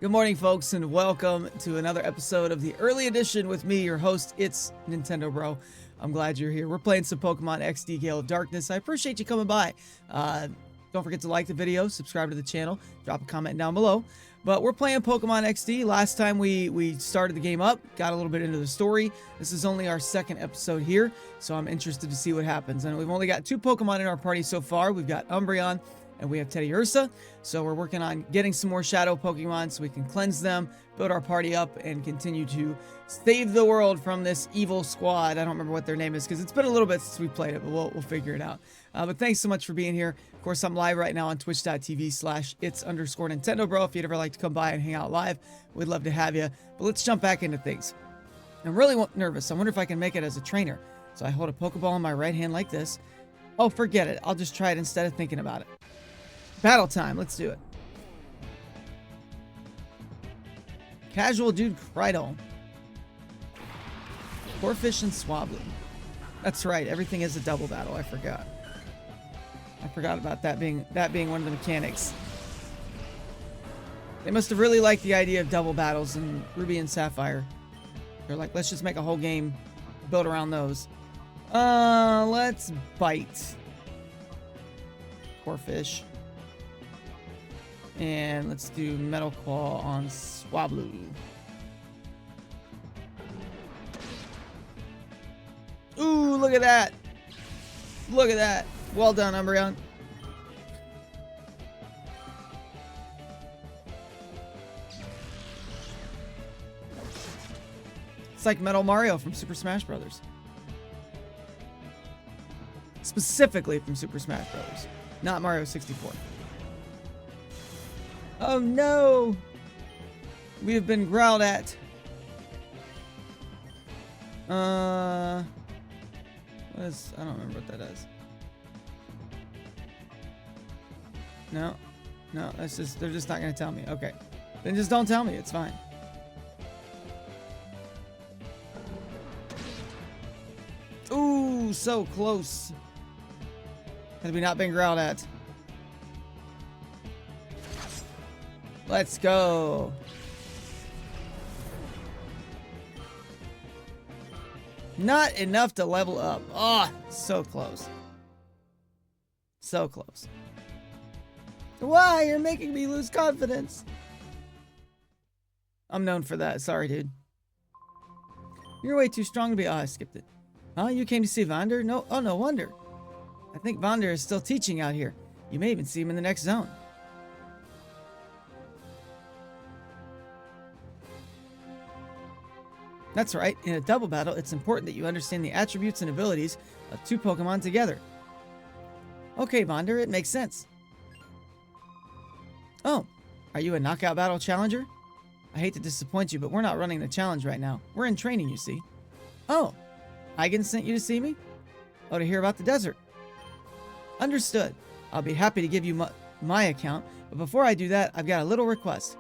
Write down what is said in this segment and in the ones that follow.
Good morning, folks, and welcome to another episode of the early edition with me, your host. It's Nintendo Bro. I'm glad you're here. We're playing some Pokemon XD Gale of Darkness. I appreciate you coming by. Don't forget to like the video, subscribe to the channel, drop a comment down below. But we're playing Pokemon XD. Last time we started the game up, got a little bit into the story. This is only our second episode here, so I'm interested to see what happens. And we've only got 2 Pokemon in our party so far. We've got Umbreon and we have Teddy Ursa. So we're working on getting some more Shadow Pokemon so we can cleanse them, build our party up, and continue to save the world from this evil squad. I don't remember what their name is because it's been a little bit since we played it, but we'll figure it out. But thanks so much for being here. Of course, I'm live right now on twitch.tv/its_NintendoBro. If you'd ever like to come by and hang out live, we'd love to have you. But let's jump back into things. I'm really nervous. I wonder if I can make it as a trainer. So I hold a Pokeball in my right hand like this. Oh, forget it. I'll just try it instead of thinking about it. Battle time. Let's do it. Casual Dude Crydle. Corphish and Swablu. That's right. Everything is a double battle. I forgot. I forgot about that being one of the mechanics. They must have really liked the idea of double battles in Ruby and Sapphire. They're like, let's just make a whole game built around those. Let's bite. Corphish. And let's do Metal Claw on Swablu. Ooh, look at that. Look at that. Well done, Umbreon. It's like Metal Mario from Super Smash Bros. Specifically from Super Smash Bros. Not Mario 64. Oh no! We have been growled at. What is, I don't remember what that is. No, that's just, they're just not gonna tell me. Okay, then just don't tell me. It's fine. Ooh, so close. Had we not been growled at. Let's go. Not enough to level up. Oh, so close. So close. Why? You're making me lose confidence. I'm known for that. Sorry, dude. You're way too strong to be... Oh, I skipped it. Huh? You came to see Vander? No. Oh, no wonder. I think Vander is still teaching out here. You may even see him in the next zone. That's right, in a double battle, it's important that you understand the attributes and abilities of 2 Pokemon together. Okay, Vander, it makes sense. Oh, are you a knockout battle challenger? I hate to disappoint you, but we're not running the challenge right now. We're in training, you see. Oh, Eigen sent you to see me? Oh, to hear about the desert. Understood. I'll be happy to give you my account, but before I do that, I've got a little request.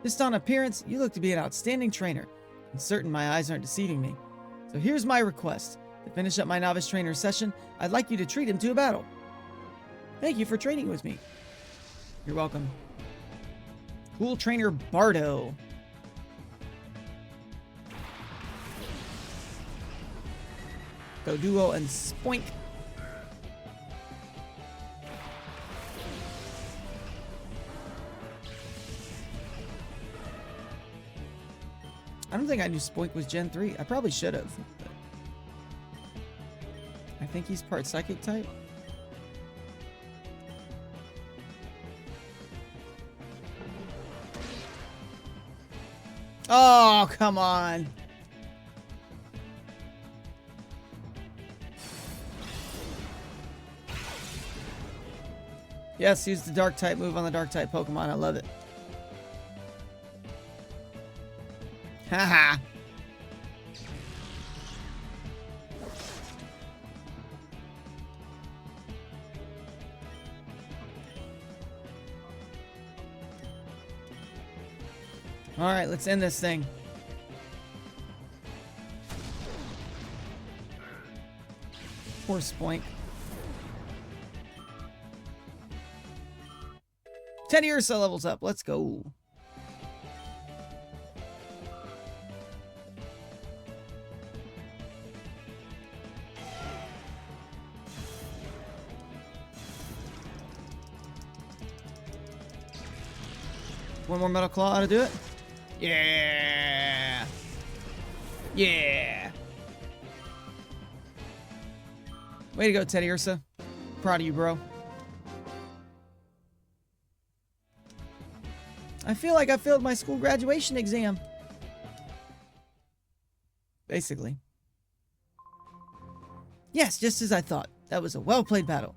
Just on appearance, you look to be an outstanding trainer. I'm certain my eyes aren't deceiving me. So here's my request. To finish up my novice trainer session, I'd like you to treat him to a battle. Thank you for training with me. You're welcome. Cool Trainer Bardo. Doduo and Spoink. I don't think I knew Spoink was Gen 3. I probably should have. But I think he's part Psychic type. Oh, come on. Yes, use the Dark type move on the Dark type Pokemon. I love it. Haha. All right, let's end this thing. Poor Spoink. Teddy Ursa levels up. Let's go. One more Metal Claw ought to do it. Yeah. Yeah. Way to go, Teddy Ursa. Proud of you, bro. I feel like I failed my school graduation exam. Basically. Yes, just as I thought. That was a well-played battle.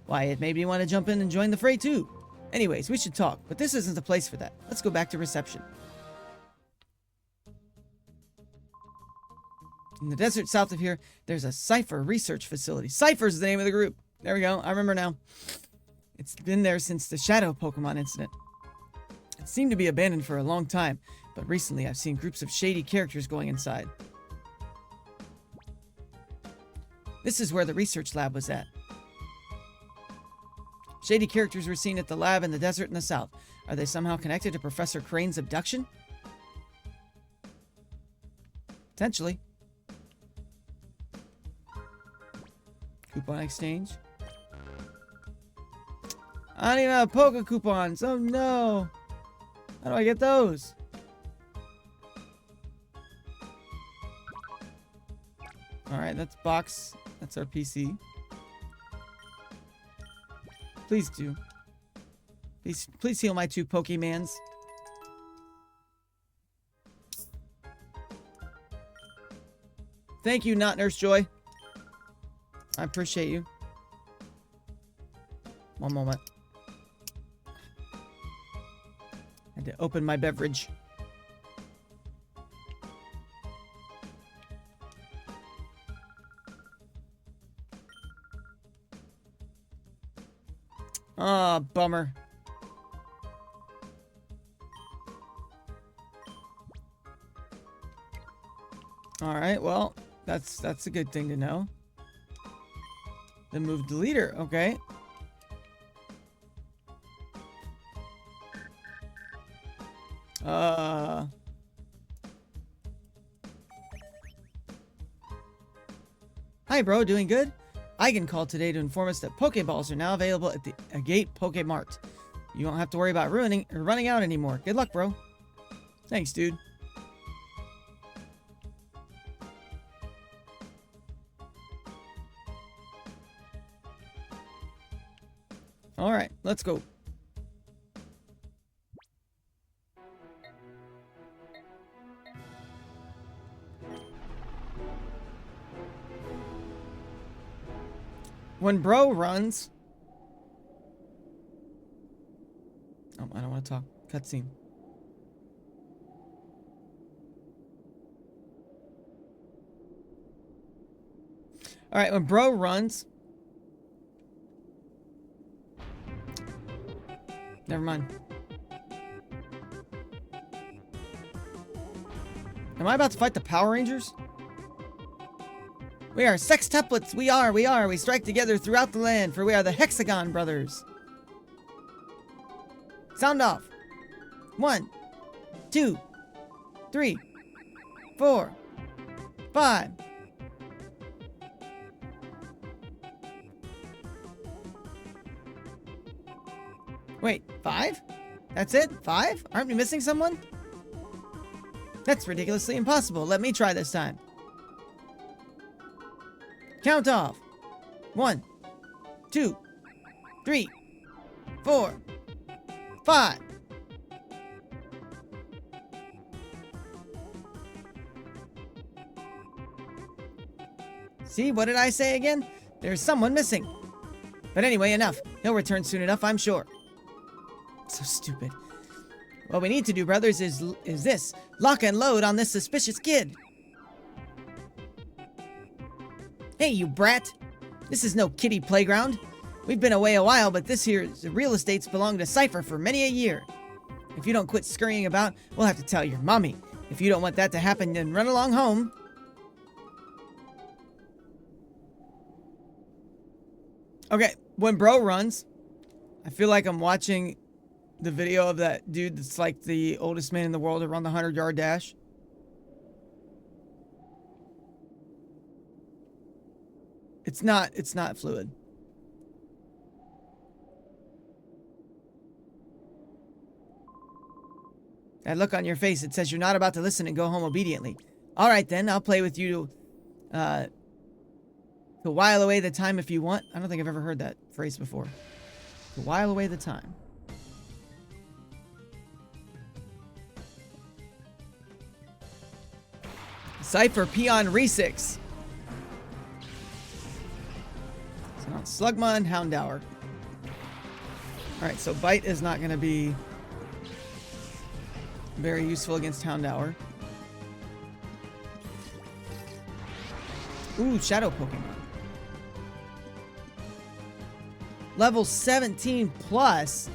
Why, it made me want to jump in and join the fray, too. Anyways, we should talk, but this isn't the place for that. Let's go back to reception. In the desert south of here, there's a Cypher research facility. Cypher's the name of the group. There we go. I remember now. It's been there since the Shadow Pokemon incident. It seemed to be abandoned for a long time, but recently I've seen groups of shady characters going inside. This is where the research lab was at. Shady characters were seen at the lab in the desert in the south. Are they somehow connected to Professor Crane's abduction? Potentially. Coupon exchange. I don't even have Poke coupons. Oh no. How do I get those? Alright, that's box. That's our PC. Please do. Please heal my 2 Pokemans. Thank you, Not Nurse Joy. I appreciate you. One moment. Had to open my beverage. Ah, bummer. All right, well, that's a good thing to know. Then move the leader, okay. Hi, bro. Doing good? Eigen called today to inform us that Pokeballs are now available at the Agate Pokemart. You won't have to worry about running out anymore. Good luck, bro. Thanks, dude. All right, let's go. When bro runs... Oh, I don't want to talk. Cutscene. Alright, when bro runs... Never mind. Am I about to fight the Power Rangers? We are sextuplets. We are. We strike together throughout the land, for we are the Hexagon Brothers. Sound off. 1, 2, 3, 4, 5. Wait, 5? That's it? 5? Aren't we missing someone? That's ridiculously impossible. Let me try this time. Count off. 1, 2, 3, 4, 5. See, what did I say again? There's someone missing. But anyway, enough. He'll return soon enough, I'm sure. So stupid. What we need to do, brothers, is this. Lock and load on this suspicious kid. Hey, you brat. This is no kiddie playground. We've been away a while, but this here real estate's belonged to Cypher for many a year. If you don't quit scurrying about, we'll have to tell your mommy. If you don't want that to happen, then run along home. Okay, when bro runs, I feel like I'm watching the video of that dude that's like the oldest man in the world to run the 100-yard dash. It's not fluid. That look on your face, it says you're not about to listen and go home obediently. All right, then. I'll play with you to while away the time if you want. I don't think I've ever heard that phrase before. To while away the time. Cypher Peon Resix. So now Slugma and Houndour. Alright, so Bite is not going to be very useful against Houndour. Ooh, Shadow Pokemon. Level 17 plus.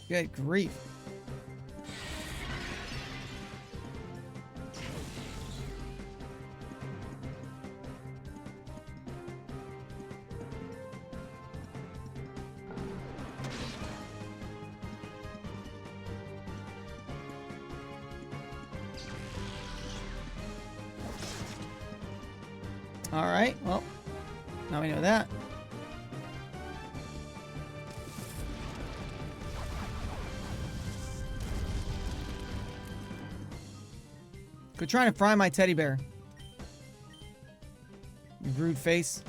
Good grief. All right, well, now we know that. Quit trying to fry my teddy bear. You rude face.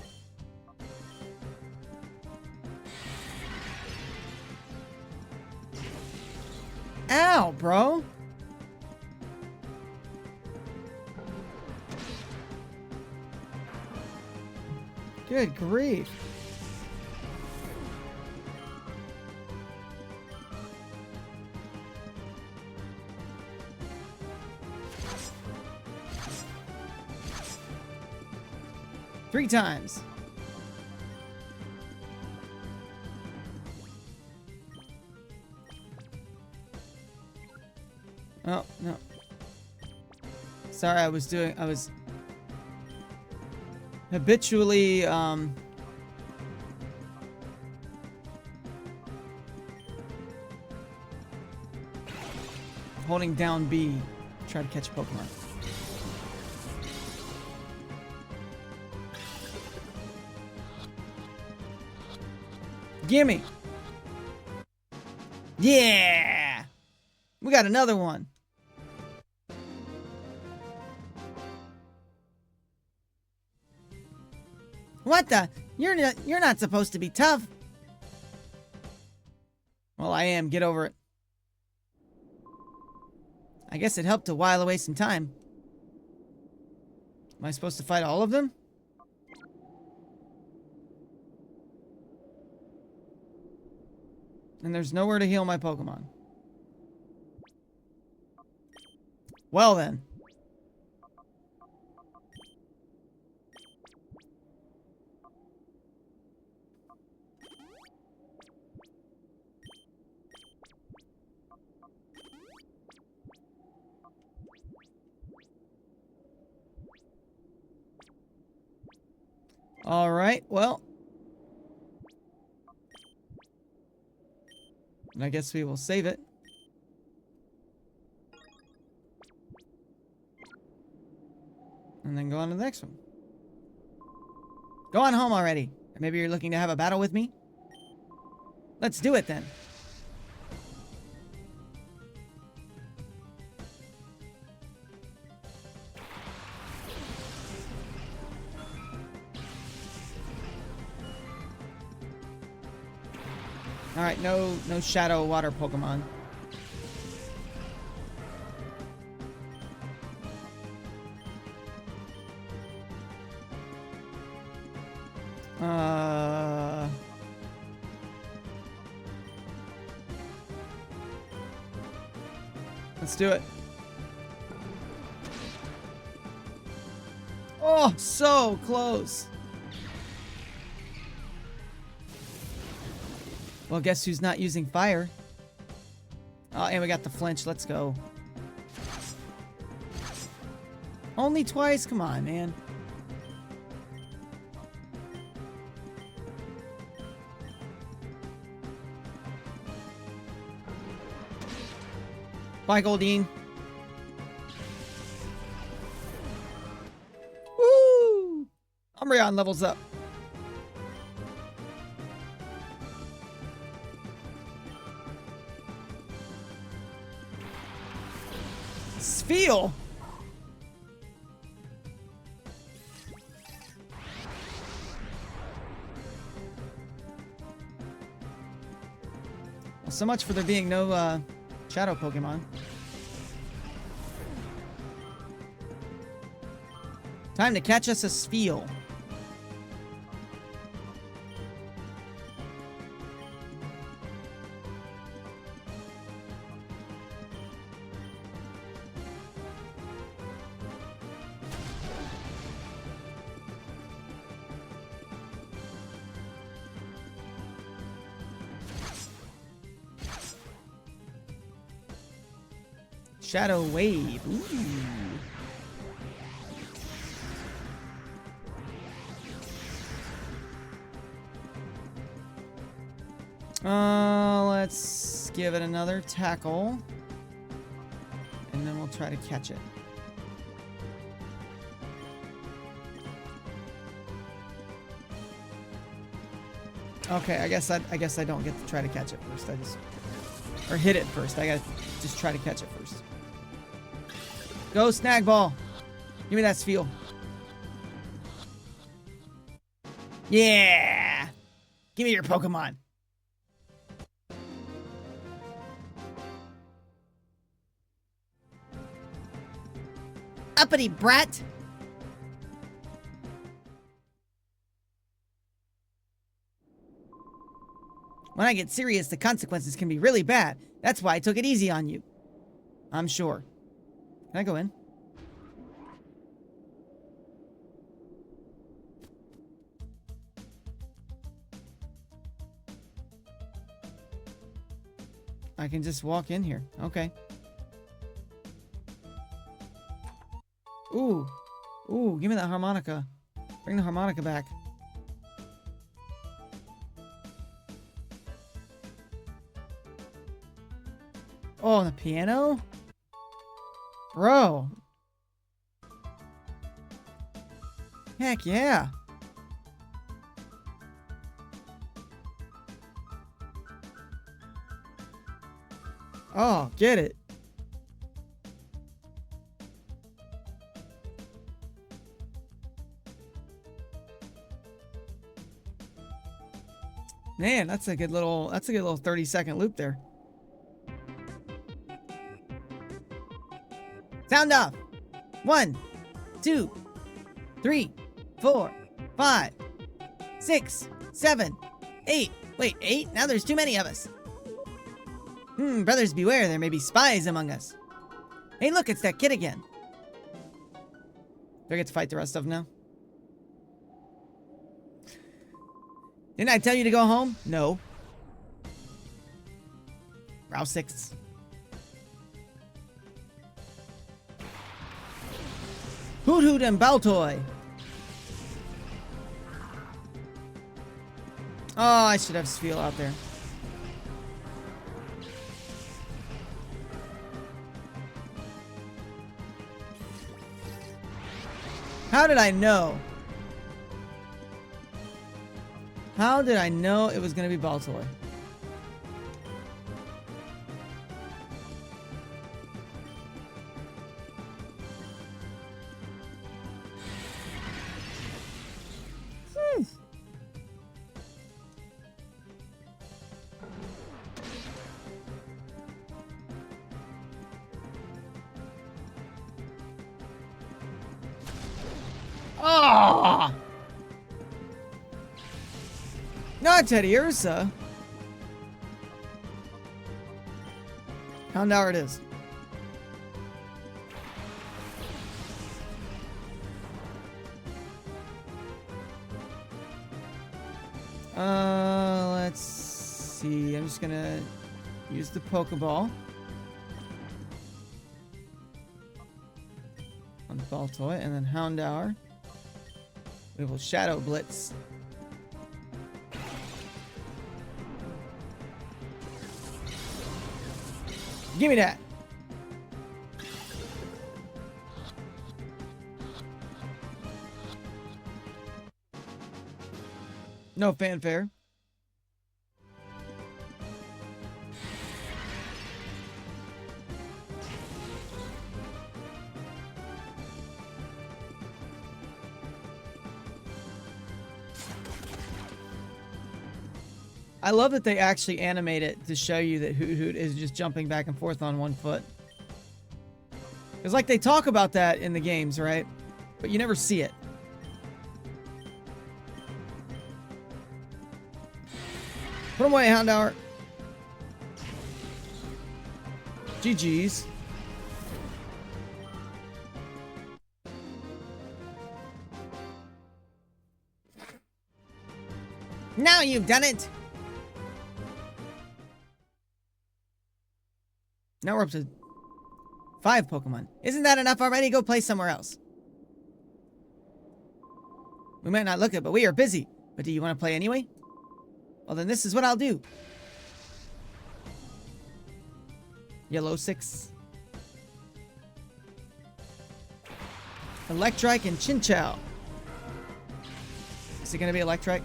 Ow, bro. Good grief. Three times. Oh, no. Sorry, I was habitually, holding down B to try to catch a Pokemon. Gimme! Yeah! We got another one. What the? You're not supposed to be tough. Well, I am. Get over it. I guess it helped to while away some time. Am I supposed to fight all of them? And there's nowhere to heal my Pokemon. Well then. All right, well. I guess we will save it. And then go on to the next one. Go on home already. Maybe you're looking to have a battle with me? Let's do it then. Alright, no shadow water Pokemon. Let's do it. Oh, so close. Well, guess who's not using fire? Oh, and we got the flinch. Let's go. Only twice? Come on, man. Bye, Goldeen. Woo! Umbreon levels up. Feel. Well, so much for there being no shadow Pokemon. Time to catch us a Spheal. Shadow Wave. Ooh. Let's give it another tackle. And then we'll try to catch it. Okay, I guess I don't get to try to catch it first. Or hit it first. I gotta just try to catch it first. Go, Snag Ball. Give me that Spheal. Yeah! Give me your Pokemon. Uppity brat! When I get serious, the consequences can be really bad. That's why I took it easy on you. I'm sure. Can I go in? I can just walk in here. Okay. Ooh. Ooh, give me that harmonica. Bring the harmonica back. Oh, the piano? Bro. Heck yeah. Oh, get it. Man, that's a good little 30-second loop there. Sound off. 1, 2, 3, 4, 5, 6, 7, 8. Wait, 8? Now there's too many of us. Brothers beware, there may be spies among us. Hey, look, it's that kid again. Do I get to fight the rest of them now? Didn't I tell you to go home? No. Route 6. Hoot Hoot and Baltoy. Oh, I should have Spheal out there. How did I know? How did I know it was going to be Baltoy? Oh! Not Teddy Ursa. Houndour it is. Let's see. I'm just gonna use the Pokeball on Baltoy, and then Houndour. We will Shadow Blitz. Give me that. No fanfare. I love that they actually animate it to show you that Hoot Hoot is just jumping back and forth on one foot. It's like they talk about that in the games, right? But you never see it. Put him away, Houndour. GG's. Now you've done it! Now we're up to 5 Pokemon. Isn't that enough already? Go play somewhere else. We might not look it, but we are busy. But do you want to play anyway? Well, then this is what I'll do. Yellow 6. Electrike and Chinchou. Is it going to be Electrike?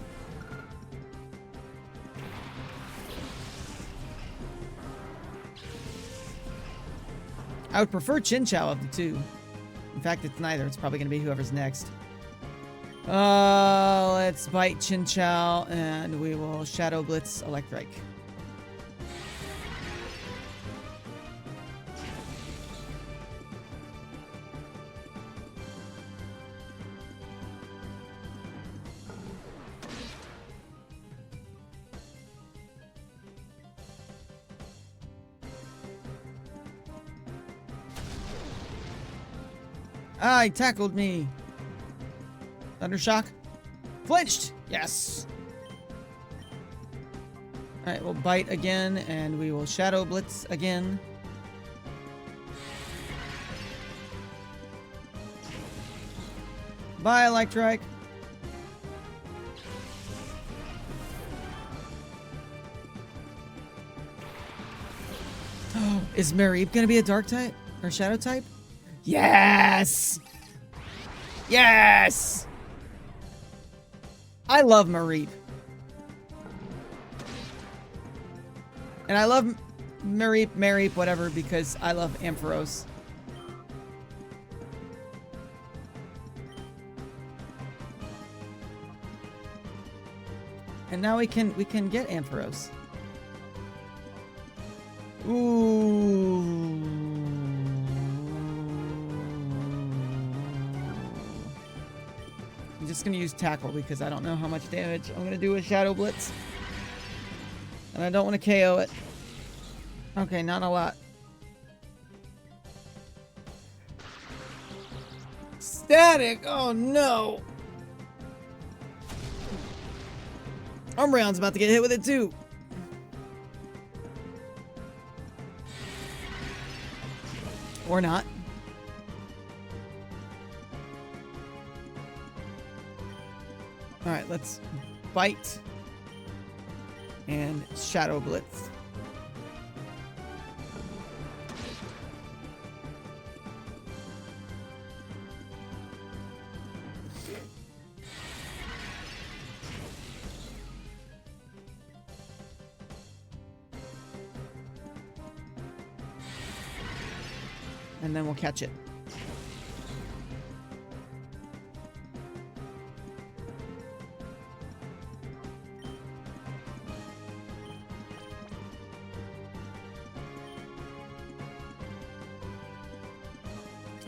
I would prefer Chinchou of the two. In fact, it's neither. It's probably going to be whoever's next. Let's bite Chinchou, and we will Shadow Blitz Electrike. Ah, he tackled me. Thundershock. Flinched. Yes. Alright, we'll bite again, and we will Shadow Blitz again. Bye, Electrike. Is Mareep gonna be a Dark type? Or Shadow type? Yes! Yes! I love Mareep. And I love Mareep, whatever, because I love Ampharos. And now we can get Ampharos. Ooh. I'm just gonna use Tackle because I don't know how much damage I'm gonna do with Shadow Blitz. And I don't want to KO it. Okay, not a lot. Static! Oh no! Umbreon's about to get hit with it too. Or not. Alright, let's bite and Shadow Blitz. And then we'll catch it.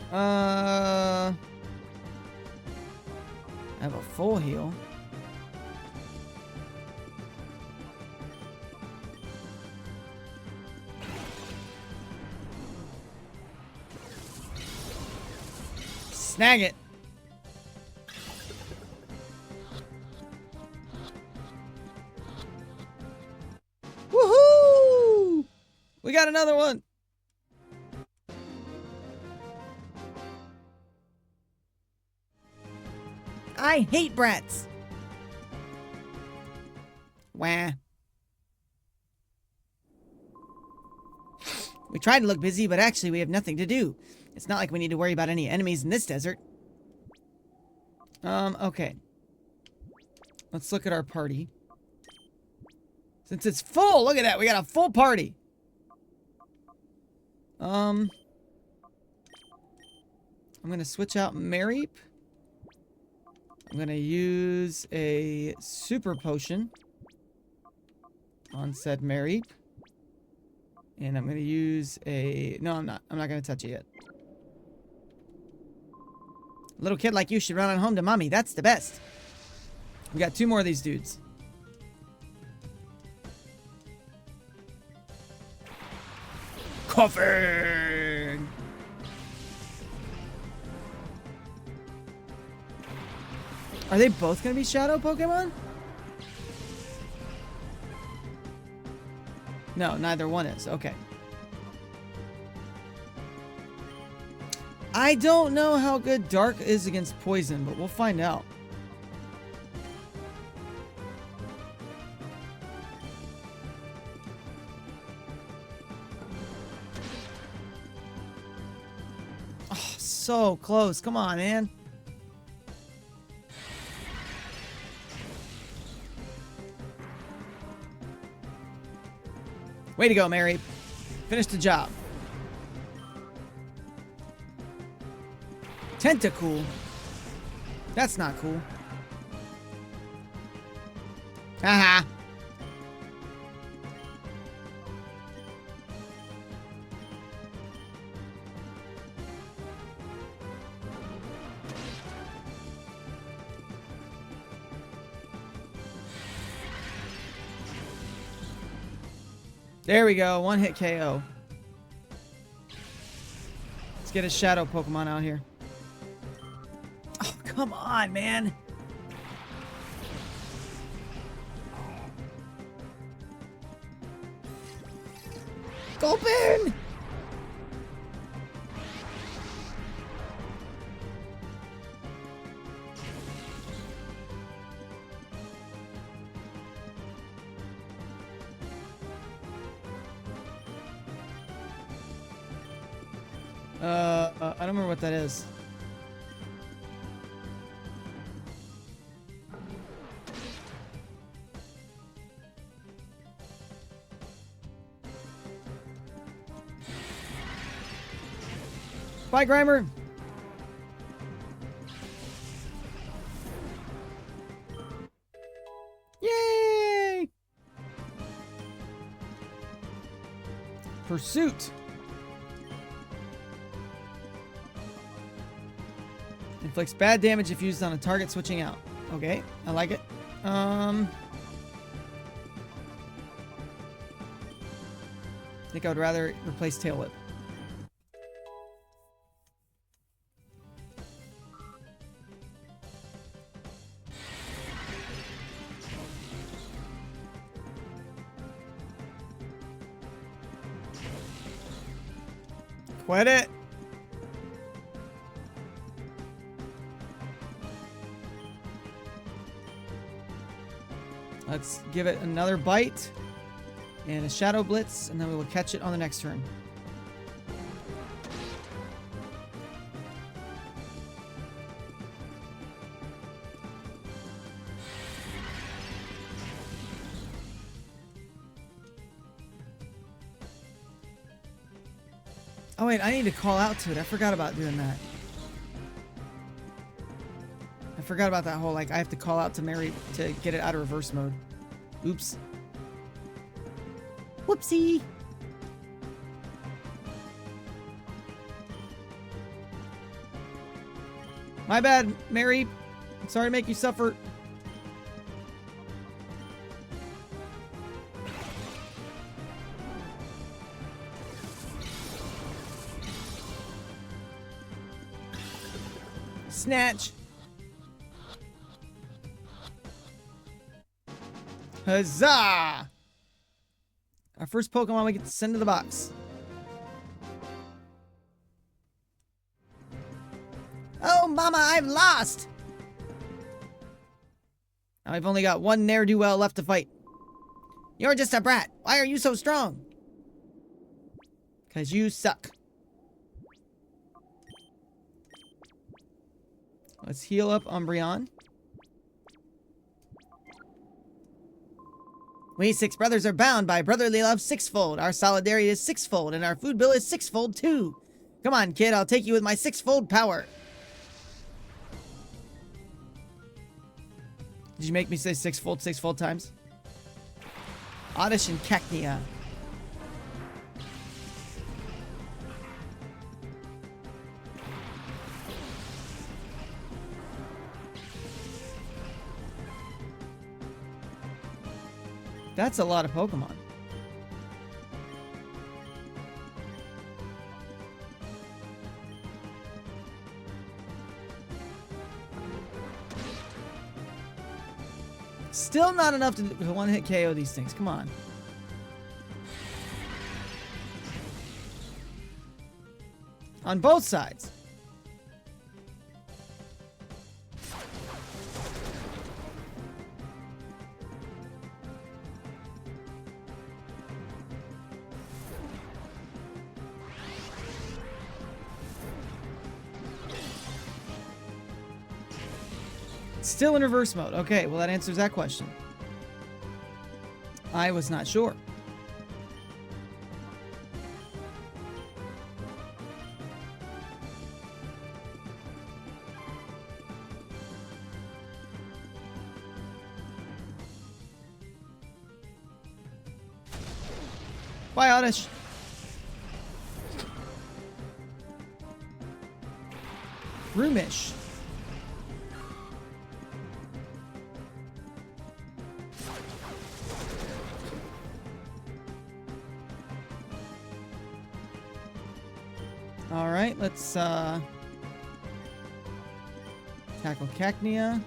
I have a full heal. Snag it. Woohoo! We got another one. I hate brats. Wah. We tried to look busy, but actually we have nothing to do. It's not like we need to worry about any enemies in this desert. Okay. Let's look at our party. Since it's full, look at that. We got a full party. I'm going to switch out Mareep. I'm going to use a super potion on said Mareep. And I'm going to use a... No, I'm not. I'm not going to touch it yet. A little kid like you should run on home to mommy. That's the best. We got 2 more of these dudes. Coffin! Are they both going to be shadow Pokemon? No, neither one is. Okay. I don't know how good Dark is against Poison, but we'll find out. Oh, so close. Come on, man. Way to go, Mary. Finish the job. Tentacool. That's not cool. Haha. There we go. 1-hit KO. Let's get a shadow Pokemon out here. Oh, come on, man. Gulpin! I don't remember what that is. Bye, Grimer. Yay! Pursuit. Inflicts bad damage if used on a target switching out. Okay, I like it. I think I would rather replace Tail Whip. Quit it. Let's give it another bite and a Shadow Blitz, and then we will catch it on the next turn. Oh wait, I need to call out to it. I forgot about doing that. I forgot about that whole, like, I have to call out to Mary to get it out of reverse mode. Oops. Whoopsie. My bad, Mary. I'm sorry to make you suffer. Snatch. Huzzah! Our first Pokemon we get to send to the box. Oh, Mama, I've lost! Now I've only got one ne'er-do-well left to fight. You're just a brat. Why are you so strong? 'Cause you suck. Let's heal up Umbreon. We six brothers are bound by brotherly love sixfold. Our solidarity is sixfold, and our food bill is sixfold too. Come on, kid, I'll take you with my sixfold power. Did you make me say sixfold times? Oddish and Cacnea. That's a lot of Pokemon. Still not enough to one-hit KO these things. Come on. On both sides. Still in reverse mode. Okay, well that answers that question. I was not sure. Bye, Oddish. Roomish. All right, let's tackle Cacnea.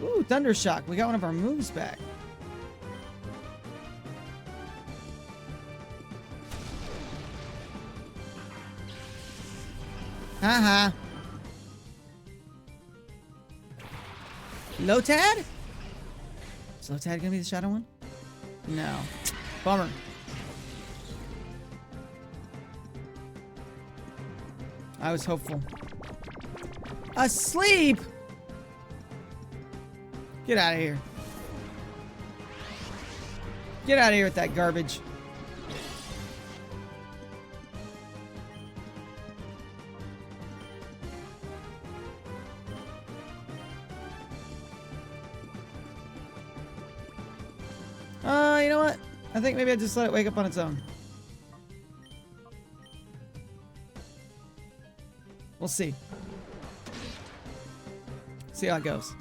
Ooh, Thundershock. We got one of our moves back. Haha. Lotad? Is Lotad gonna be the shadow one? No. Bummer. I was hopeful. Asleep? Get out of here. Get out of here with that garbage. You know what? I think maybe I just let it wake up on its own. We'll see. See how it goes.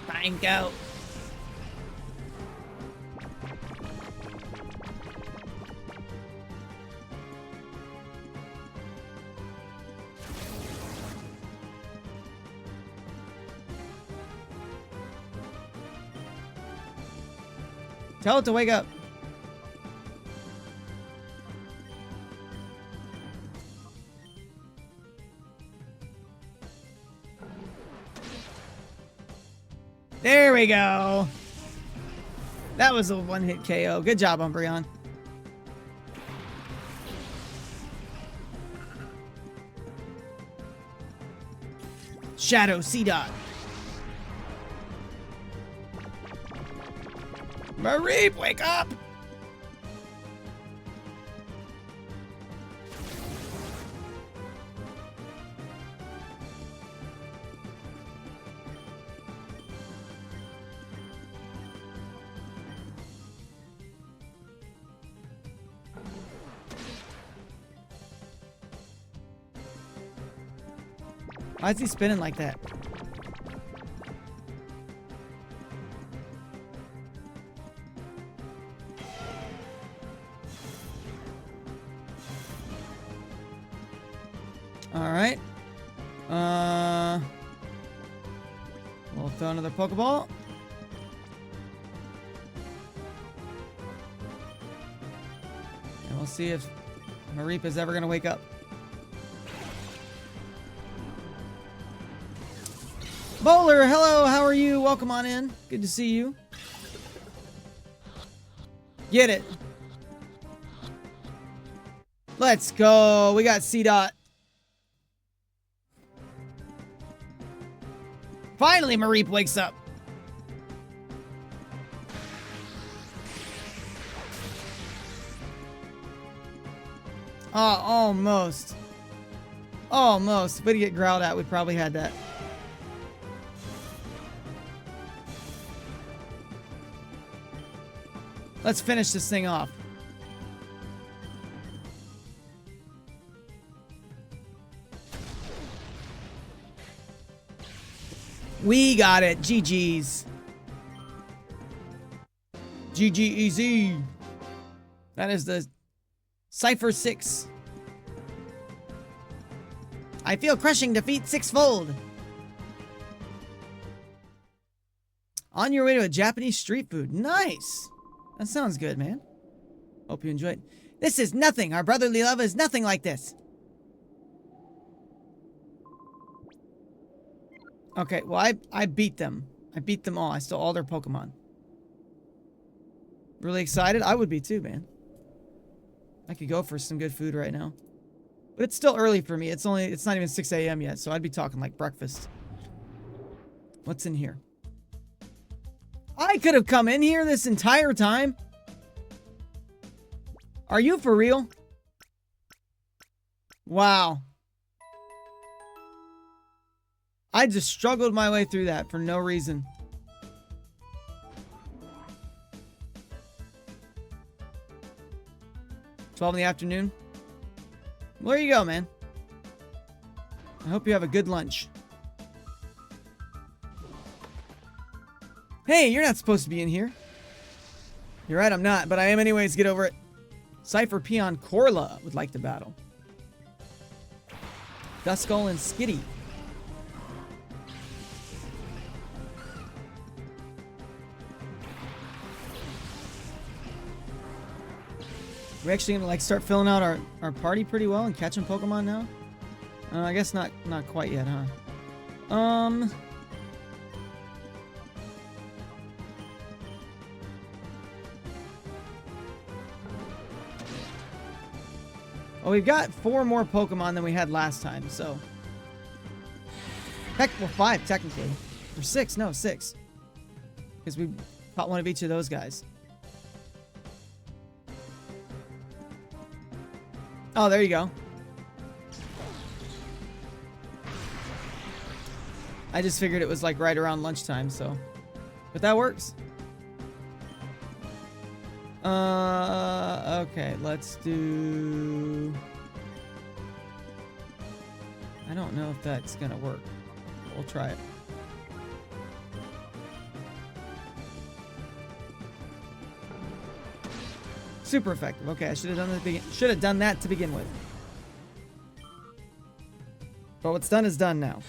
Fine, go. Tell it to wake up. There we go. That was a one-hit KO. Good job, Umbreon. Shadow C-Dot. Mareep, wake up! Why is he spinning like that? Alright. We'll throw another Pokeball. And we'll see if Mareep is ever going to wake up. Bowler, hello, how are you? Welcome on in. Good to see you. Get it. Let's go. We got C-Dot. Finally, Mareep wakes up. Oh, almost. Almost. If we'd get growled at, we probably had that. Let's finish this thing off. We got it. GG's. GG easy. That is the Cypher 6. I feel crushing defeat sixfold. On your way to a Japanese street food. Nice. That sounds good, man. Hope you enjoyed. This is nothing. Our brotherly love is nothing like this. Okay, well, I beat them. I beat them all. I stole all their Pokemon. Really excited? I would be too, man. I could go for some good food right now. But it's still early for me. It's not even 6 a.m. yet, so I'd be talking like breakfast. What's in here? I could have come in here this entire time? Are you for real? Wow. I just struggled my way through that for no reason. $12 in the afternoon. Well, there you go, man. I hope you have a good lunch. Hey, you're not supposed to be in here. You're right, I'm not, but I am anyways. Get over it. Cypher Peon Corla would like to battle. Duskull and Skitty. We're actually gonna like start filling out our party pretty well and catching Pokemon now. I guess not quite yet, huh? Well, we've got 4 more Pokemon than we had last time, so. Heck, well, 5 technically, or 6. No, 6, because we caught one of each of those guys. Oh, there you go. I just figured it was like right around lunchtime, so. But that works. Okay, let's do... I don't know if that's gonna work. We'll try it. Super effective. Okay, I should have done that to begin with. But what's done is done now.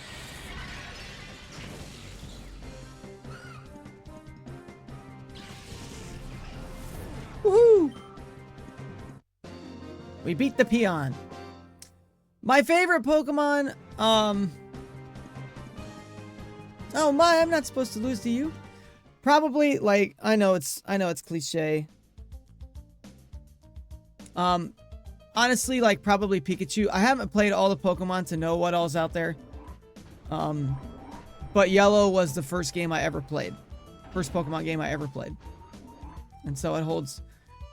Woohoo! We beat the Peon. My favorite Pokemon, oh my, I'm not supposed to lose to you. Probably, like, I know it's cliche. Honestly, like, probably Pikachu. I haven't played all the Pokemon to know what all's out there. But Yellow was the first game I ever played. First Pokemon game I ever played. And so it holds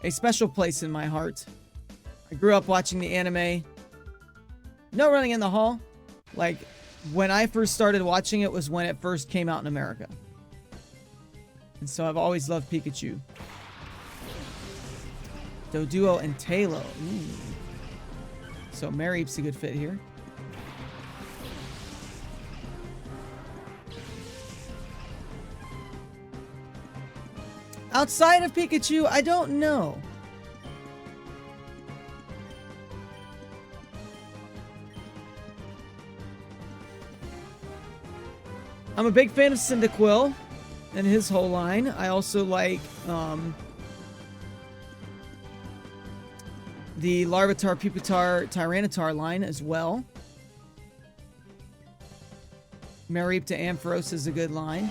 a special place in my heart. I grew up watching the anime. No running in the hall. Like, when I first started watching it was when it first came out in America. And so I've always loved Pikachu. Doduo and Talo. Ooh. So Mareep's a good fit here. Outside of Pikachu, I don't know. I'm a big fan of Cyndaquil and his whole line. I also like the Larvitar, Pupitar, Tyranitar line as well. Mareep to Ampharos is a good line.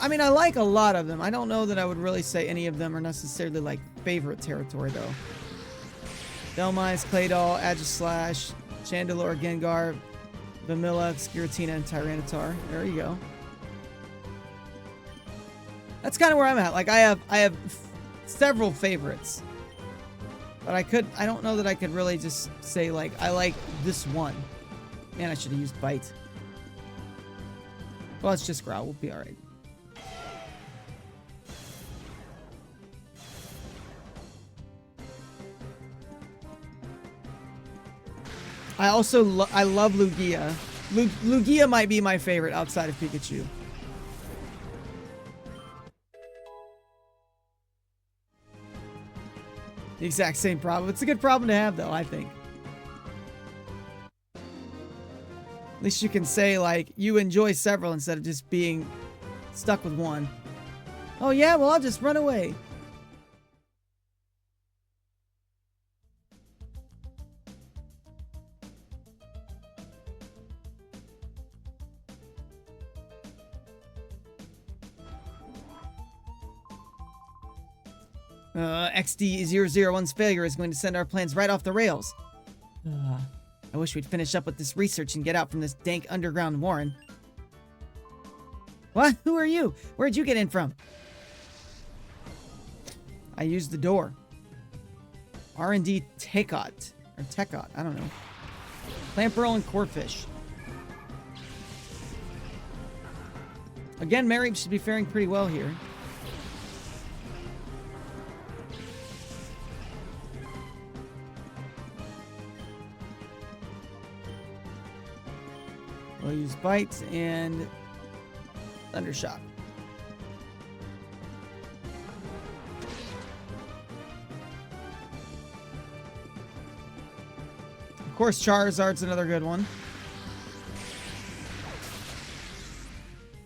I mean, I like a lot of them. I don't know that I would really say any of them are necessarily like favorite territory though. Dhelmise, Claydol, Aegislash, Chandelure, Gengar, Vanilla, Skiratina, and Tyranitar. There you go. That's kind of where I'm at. Like, I have several favorites. But I don't know that I could really just say, like, I like this one. Man, I should have used Bite. Well, it's just Growl. We'll be alright. I love Lugia. Lugia might be my favorite outside of Pikachu. The exact same problem. It's a good problem to have, though, I think. At least you can say, like, you enjoy several instead of just being stuck with one. Oh, yeah? Well, I'll just run away. XD001's failure is going to send our plans right off the rails. I wish we'd finish up with this research and get out from this dank underground warren. What? Who are you? Where'd you get in from? I used the door. R&D Tekot. Or Tekot, I don't know. Plant Pearl and Corefish. Again, Mary should be faring pretty well here. We'll use Bite and Thundershock. Of course, Charizard's another good one.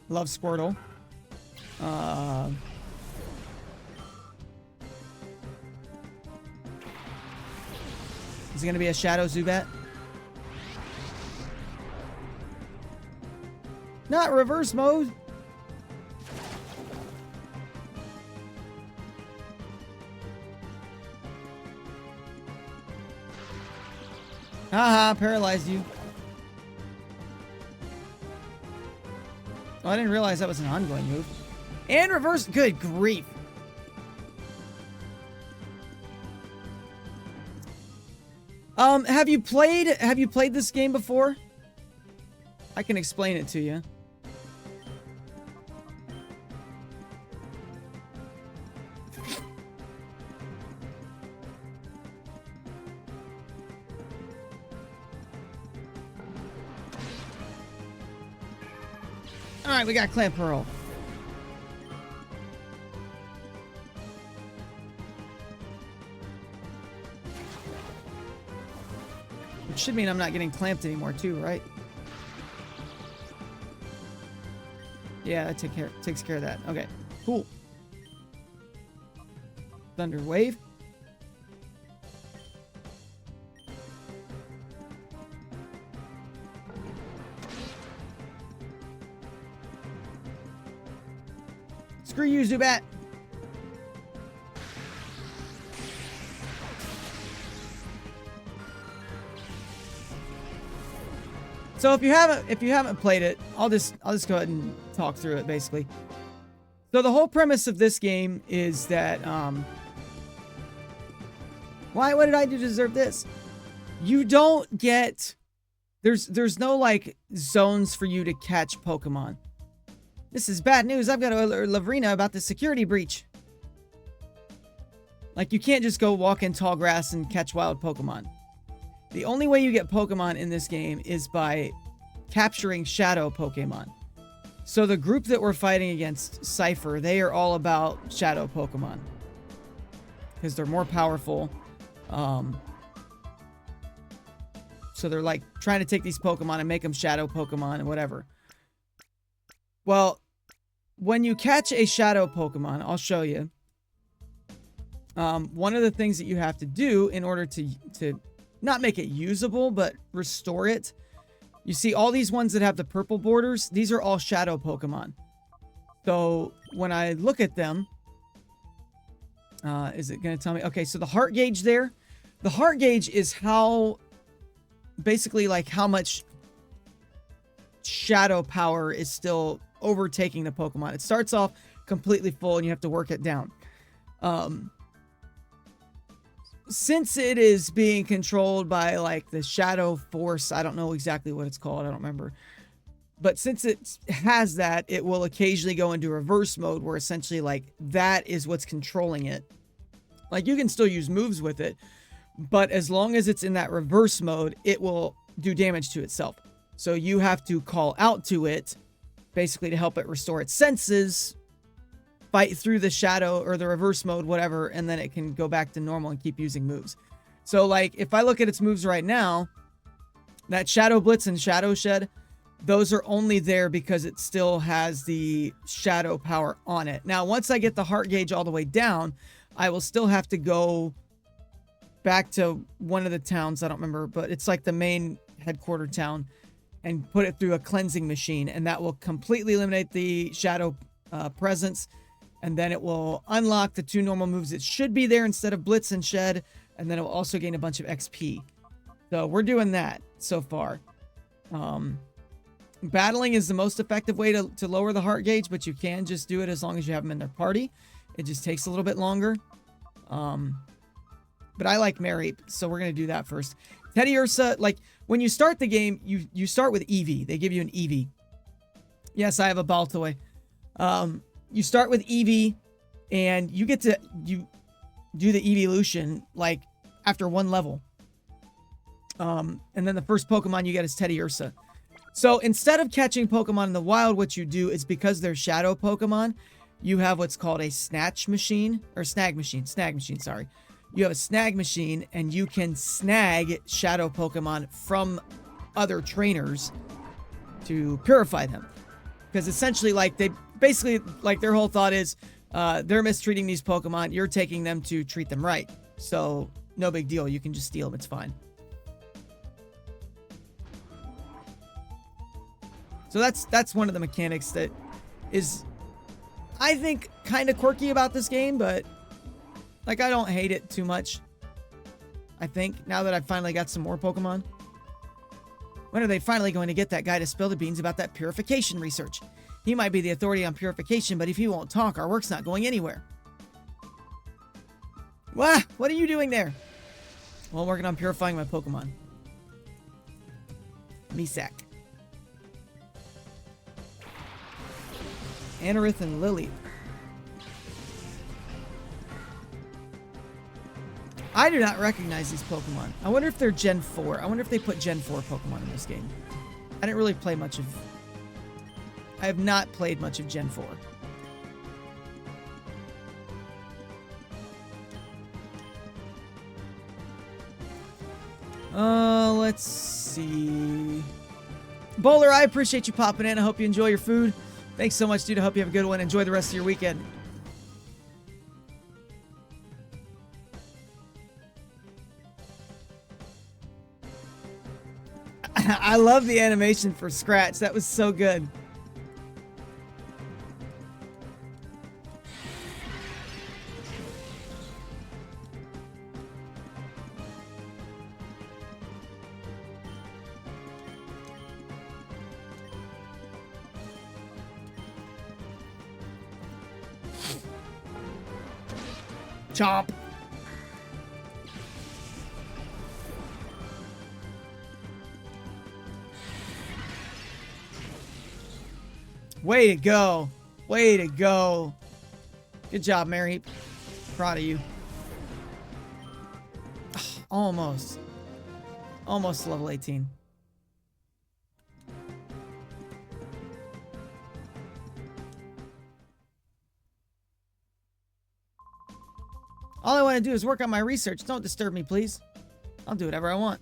Love Squirtle. Is it going to be a Shadow Zubat? Not reverse mode. Haha, paralyzed you. Oh, I didn't realize that was an ongoing move. And reverse. Good grief. Have you played this game before? I can explain it to you. Alright, we got Clamp Pearl. Which should mean I'm not getting clamped anymore too, right? Yeah, that takes care of that. Okay, cool. Thunder Wave. Screw you, Zubat. So if you haven't played it, I'll just go ahead and talk through it basically. So the whole premise of this game is that what did I do to deserve this? You don't get there's no like zones for you to catch Pokemon. This is bad news. I've got to alert Lavrina about the security breach. Like, you can't just go walk in tall grass and catch wild Pokemon. The only way you get Pokemon in this game is by capturing Shadow Pokemon. So the group that we're fighting against, Cypher, they are all about Shadow Pokemon. Because they're more powerful. So they're like trying to take these Pokemon and make them Shadow Pokemon and whatever. Well, when you catch a Shadow Pokemon, I'll show you. One of the things that you have to do in order to not make it usable, but restore it. You see all these ones that have the purple borders? These are all Shadow Pokemon. So when I look at them, is it going to tell me? Okay, so the heart gauge there. The heart gauge is how, basically like how much shadow power is still overtaking the Pokemon. It starts off completely full and you have to work it down. Since it is being controlled by like the shadow force, I don't know exactly what it's called, I don't remember. But since it has that, it will occasionally go into reverse mode where essentially like that is what's controlling it. Like you can still use moves with it, but as long as it's in that reverse mode, it will do damage to itself. So you have to call out to it basically to help it restore its senses, fight through the shadow or the reverse mode, whatever, and then it can go back to normal and keep using moves. So like if I look at its moves right now, that Shadow Blitz and Shadow Shed, those are only there because it still has the shadow power on it. Now, once I get the heart gauge all the way down, I will still have to go back to one of the towns. I don't remember, but it's like the main headquarter town and put it through a cleansing machine. And that will completely eliminate the shadow presence. And then it will unlock the 2 normal moves that should be there instead of Blitz and Shed. And then it will also gain a bunch of XP. So we're doing that so far. Battling is the most effective way to lower the heart gauge, but you can just do it as long as you have them in their party. It just takes a little bit longer. But I like Mareep, so we're going to do that first. Teddiursa, like, when you start the game, you start with Eevee. They give you an Eevee. Yes, I have a Baltoy. You start with Eevee, and you get to do the evolution, like, after 1 level. And then the first Pokemon you get is Teddiursa. So instead of catching Pokemon in the wild, what you do is because they're shadow Pokemon, you have what's called a snag machine, sorry. You have a snag machine and you can snag shadow Pokemon from other trainers to purify them. Because essentially like their whole thought is they're mistreating these Pokemon, you're taking them to treat them right. So no big deal, you can just steal them, it's fine. So that's one of the mechanics that is, I think, kind of quirky about this game, but like I don't hate it too much. I think now that I've finally got some more Pokemon. When are they finally going to get that guy to spill the beans about that purification research? He might be the authority on purification, but if he won't talk, our work's not going anywhere. Wah! What are you doing there? Well, I'm working on purifying my Pokemon. Misak. Anorith and Lily. I do not recognize these Pokemon. I wonder if they're Gen 4. I wonder if they put Gen 4 Pokemon in this game. I didn't really play much of... I have not played much of Gen 4. Let's see. Bowler, I appreciate you popping in. I hope you enjoy your food. Thanks so much, dude. I hope you have a good one. Enjoy the rest of your weekend. I love the animation for Scratch. That was so good. Chomp. Way to go. Way to go. Good job, Mareep. Proud of you. Almost. Almost level 18. All I want to do is work on my research. Don't disturb me, please. I'll do whatever I want.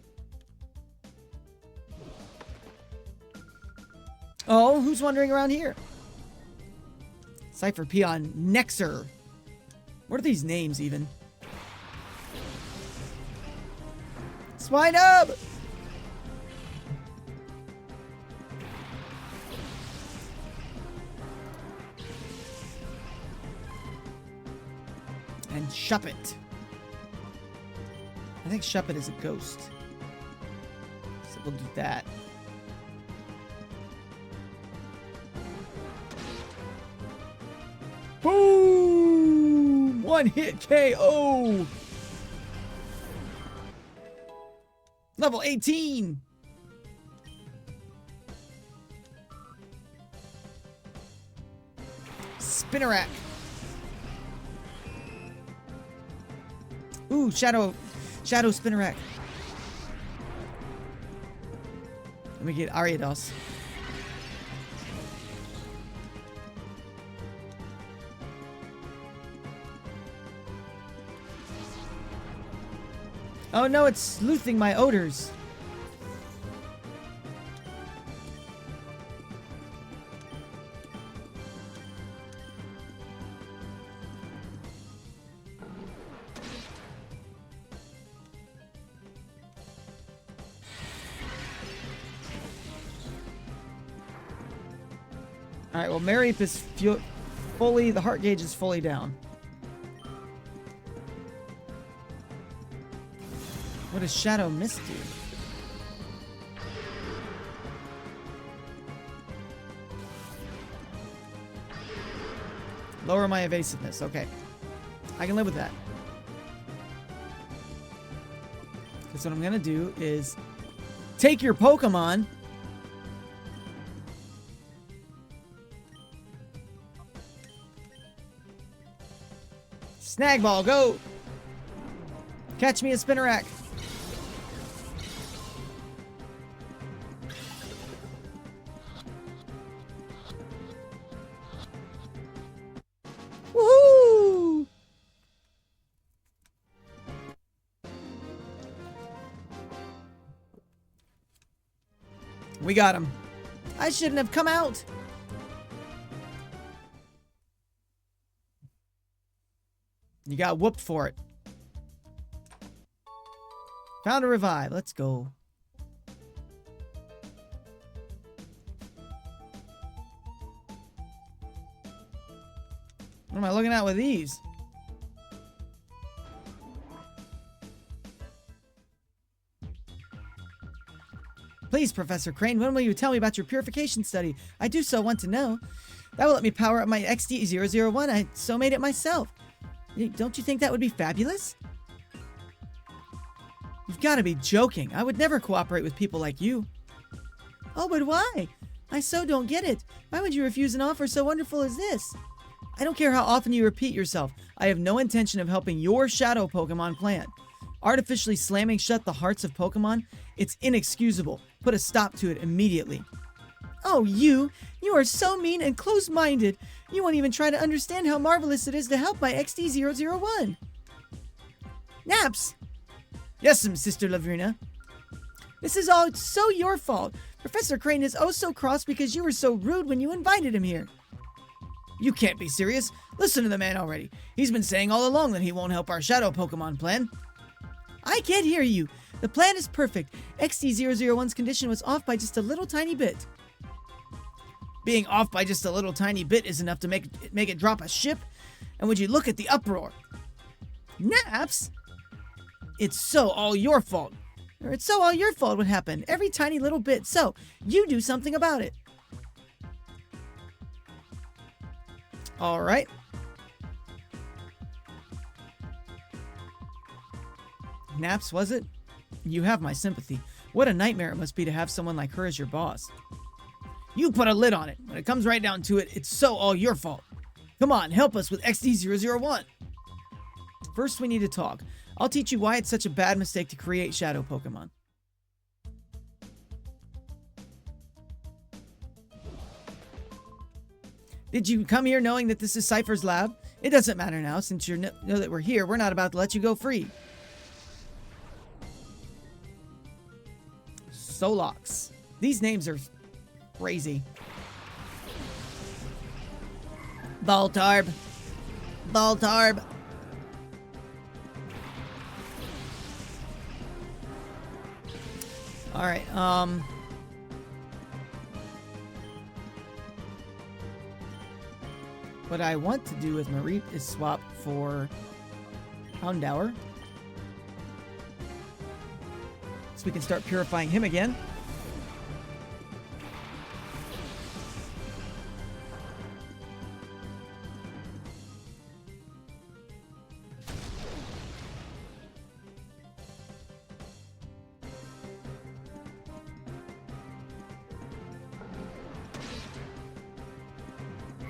Oh, who's wandering around here? Cypher Peon Nexer. What are these names even? Swinub! And Shuppet. I think Shuppet is a ghost. So we'll do that. One hit KO. Level 18. Spinnerack. Ooh, Shadow Spinnerack. Let me get Ariados. Oh no, it's sleuthing my odors. Alright, well, Mareep is fully, the heart gauge is fully down. What does Shadow Mist do? Lower my evasiveness. Okay. I can live with that. Because what I'm going to do is take your Pokemon. Snag Ball, go! Catch me a Spinnerack. Woohoo! We got him. I shouldn't have come out. You got whooped for it. Found a revive. Let's go. What am I looking at with these? Please, Professor Crane, when will you tell me about your purification study? I do so want to know. That will let me power up my XD001. I so made it myself. Don't you think that would be fabulous? You've got to be joking. I would never cooperate with people like you. Oh, but why? I so don't get it. Why would you refuse an offer so wonderful as this? I don't care how often you repeat yourself. I have no intention of helping your shadow Pokemon plan. Artificially slamming shut the hearts of Pokemon? It's inexcusable. Put a stop to it immediately. Oh, you are so mean and close-minded. You won't even try to understand how marvelous it is to help my XD001. Naps! Yes, Sister Lavrina. This is all so your fault. Professor Crane is oh so cross because you were so rude when you invited him here. You can't be serious. Listen to the man already. He's been saying all along that he won't help our shadow Pokemon plan. I can't hear you. The plan is perfect. XD001's condition was off by just a little tiny bit. Being off by just a little tiny bit is enough to make it drop a ship? And would you look at the uproar? Naps? It's so all your fault. Or it's so all your fault what happened. Every tiny little bit. So, you do something about it. Alright. Naps, was it? You have my sympathy. What a nightmare it must be to have someone like her as your boss. You put a lid on it. When it comes right down to it, it's so all your fault. Come on, help us with XD001. First, we need to talk. I'll teach you why it's such a bad mistake to create shadow Pokemon. Did you come here knowing that this is Cypher's lab? It doesn't matter now, since you know that we're here. We're not about to let you go free. Solox. These names are crazy. Baltarb. Baltarb. Alright, what I want to do with Mareep is swap for Houndour. So we can start purifying him again.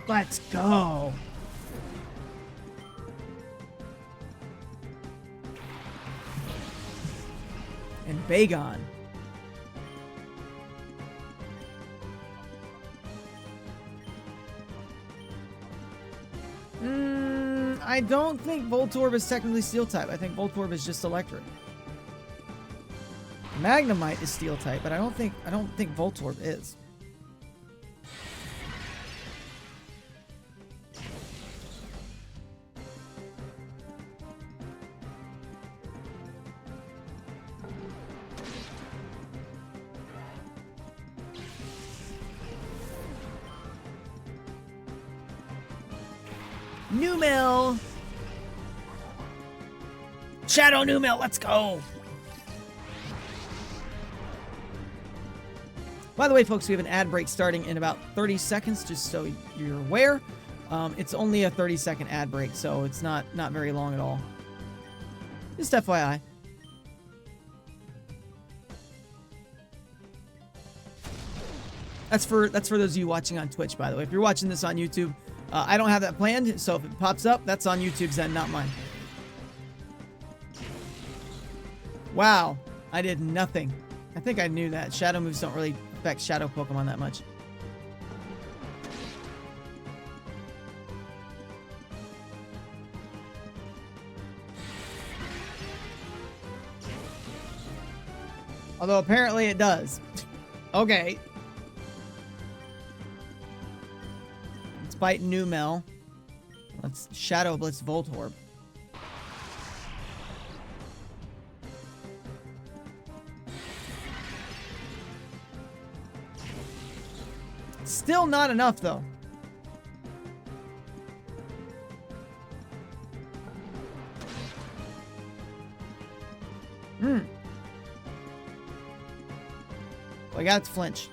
Let's go. And Bagon. I don't think Voltorb is technically Steel type. I think Voltorb is just Electric. Magnemite is Steel type, but I don't think Voltorb is. Numel! Shadow Numel, let's go! By the way, folks, we have an ad break starting in about 30 seconds, just so you're aware. It's only a 30-second ad break, so it's not very long at all. Just FYI. That's for those of you watching on Twitch, by the way. If you're watching this on YouTube, I don't have that planned, so if it pops up, that's on YouTube's end, not mine. Wow, I did nothing. I think I knew that. Shadow moves don't really affect Shadow Pokemon that much. Although apparently it does. Okay. Let's bite Numel. Let's Shadow Blitz Voltorb. Still not enough, though. Well, I got it to flinch.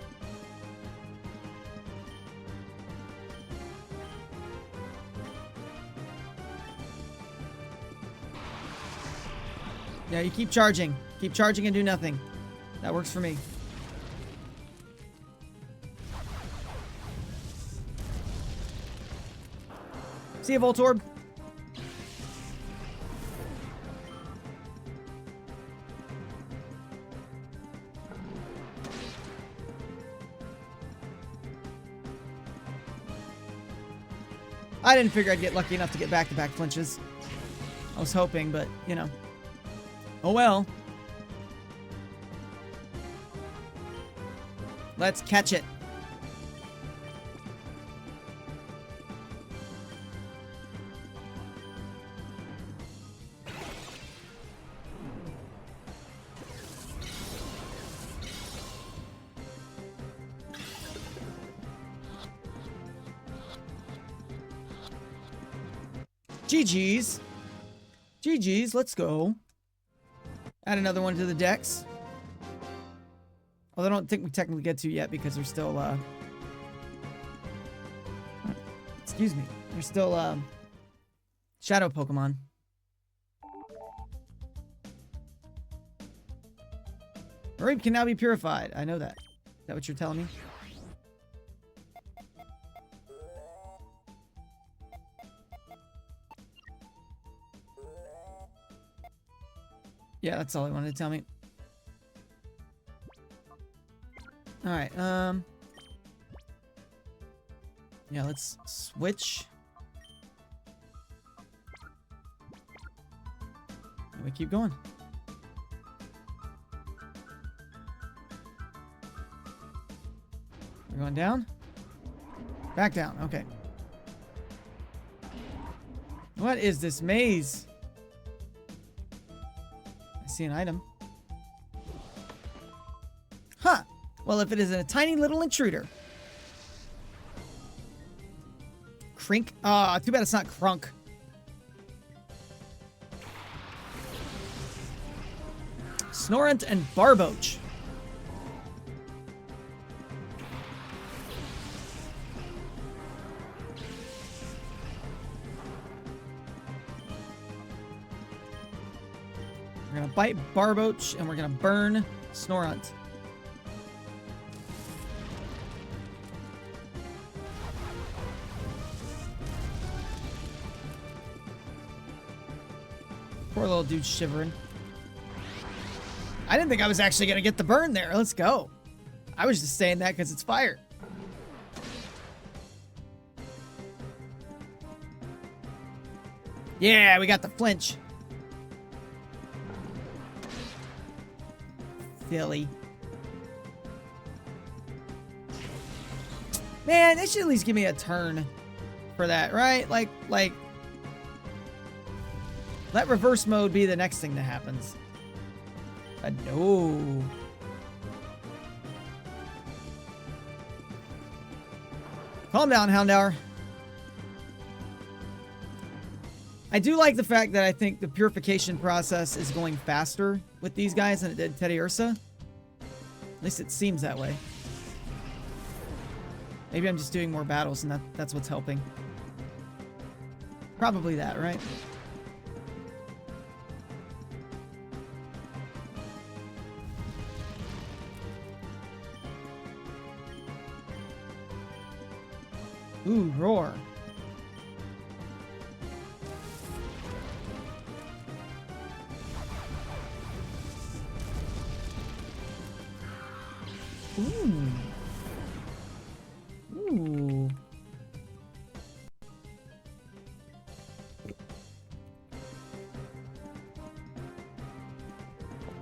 Yeah, you keep charging. Keep charging and do nothing. That works for me. See you, Voltorb. I didn't figure I'd get lucky enough to get back-to-back flinches. I was hoping, but, you know. Oh well. Let's catch it. GG's. GG's, let's go. Add another one to the decks. Although I don't think we technically get to yet because there's still, excuse me. There's still, Shadow Pokemon. Mareep can now be purified. I know that. Is that what you're telling me? Yeah, that's all he wanted to tell me. Alright, yeah, let's switch. And we keep going. We're going down? Back down, okay. What is this maze? See an item. Huh. Well, if it is a tiny little intruder. Crink. Ah, too bad it's not Crunk. Snorunt and Barboach. We're gonna bite Barboach and we're gonna burn Snorunt. Poor little dude shivering. I didn't think I was actually going to get the burn there. Let's go. I was just saying that because it's fire. Yeah, we got the flinch. Silly. Man, they should at least give me a turn for that, right? Like, let reverse mode be the next thing that happens. No. Calm down, Houndour. I do like the fact that I think the purification process is going faster with these guys than it did Teddy Ursa. At least it seems that way. Maybe I'm just doing more battles and that's what's helping. Probably that, right? Ooh, roar. Ooh. Ooh.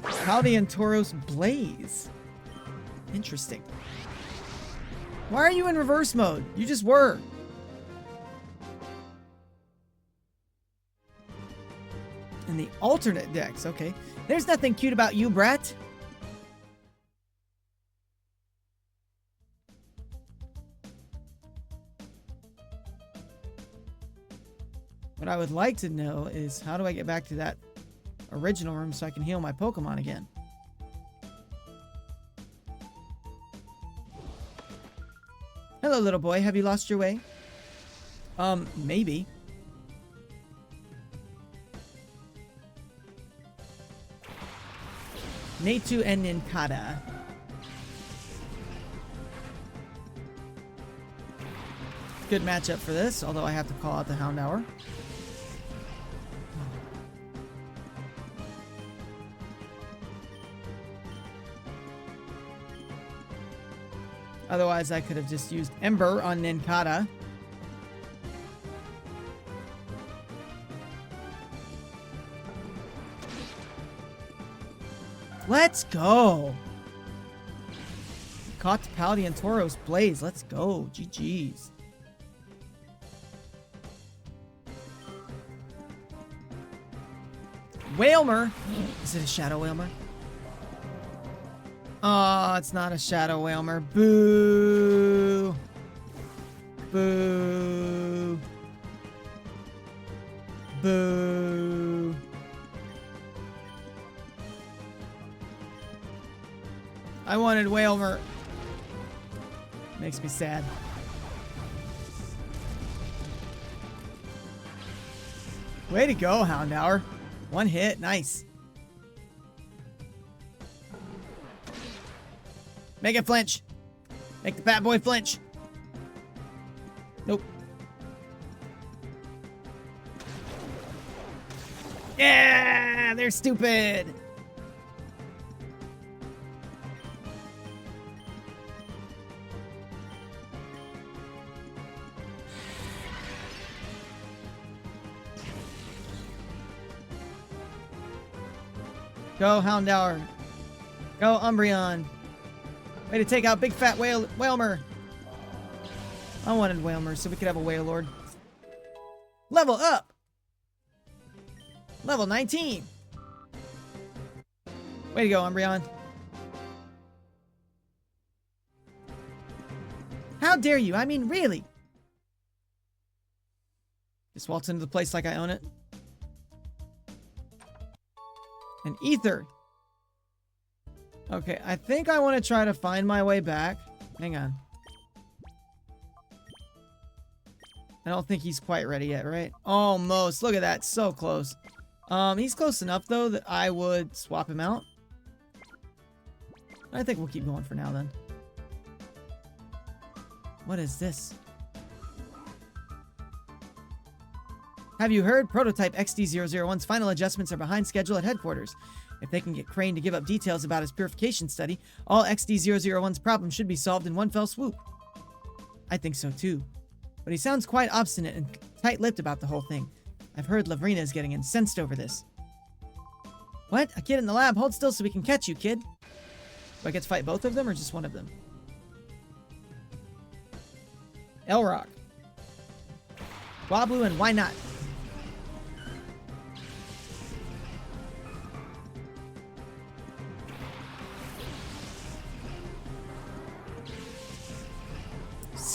Paldean Tauros Blaze. Interesting. Why are you in reverse mode? You just were. In the alternate decks, okay. There's nothing cute about you, brat. What I would like to know is how do I get back to that original room so I can heal my Pokemon again? Hello, little boy. Have you lost your way? Maybe. Natu and Ninkata. Good matchup for this, although I have to call out the Houndour. Otherwise, I could have just used Ember on Ninkata. Let's go. Caught Paldean Tauros Blaze. Let's go. GG's. Whalmer. Is it a Shadow Whalmer? Oh, it's not a Shadow Whalmer. Boo. Boo. Boo. I wanted Whalmer. Makes me sad. Way to go, Houndour. One hit. Nice. Make it flinch. Make the bad boy flinch. Nope. Yeah, they're stupid. Go, Houndour. Go, Umbreon. Way to take out big fat Whalmer. I wanted Whalmer so we could have a Wailord. Level up. Level 19. Way to go, Umbreon. How dare you? I mean, really? Just waltz into the place like I own it. An Ether. Okay, I think I want to try to find my way back. Hang on. I don't think he's quite ready yet, right? Almost. Look at that. So close. He's close enough, though, that I would swap him out. I think we'll keep going for now, then. What is this? Have you heard? Prototype XD001's final adjustments are behind schedule at headquarters. If they can get Crane to give up details about his purification study, all XD001's problems should be solved in one fell swoop. I think so too. But he sounds quite obstinate and tight-lipped about the whole thing. I've heard Lavrina is getting incensed over this. What? A kid in the lab? Hold still so we can catch you, kid. Do I get to fight both of them or just one of them? L-Rock. Wablu and why not?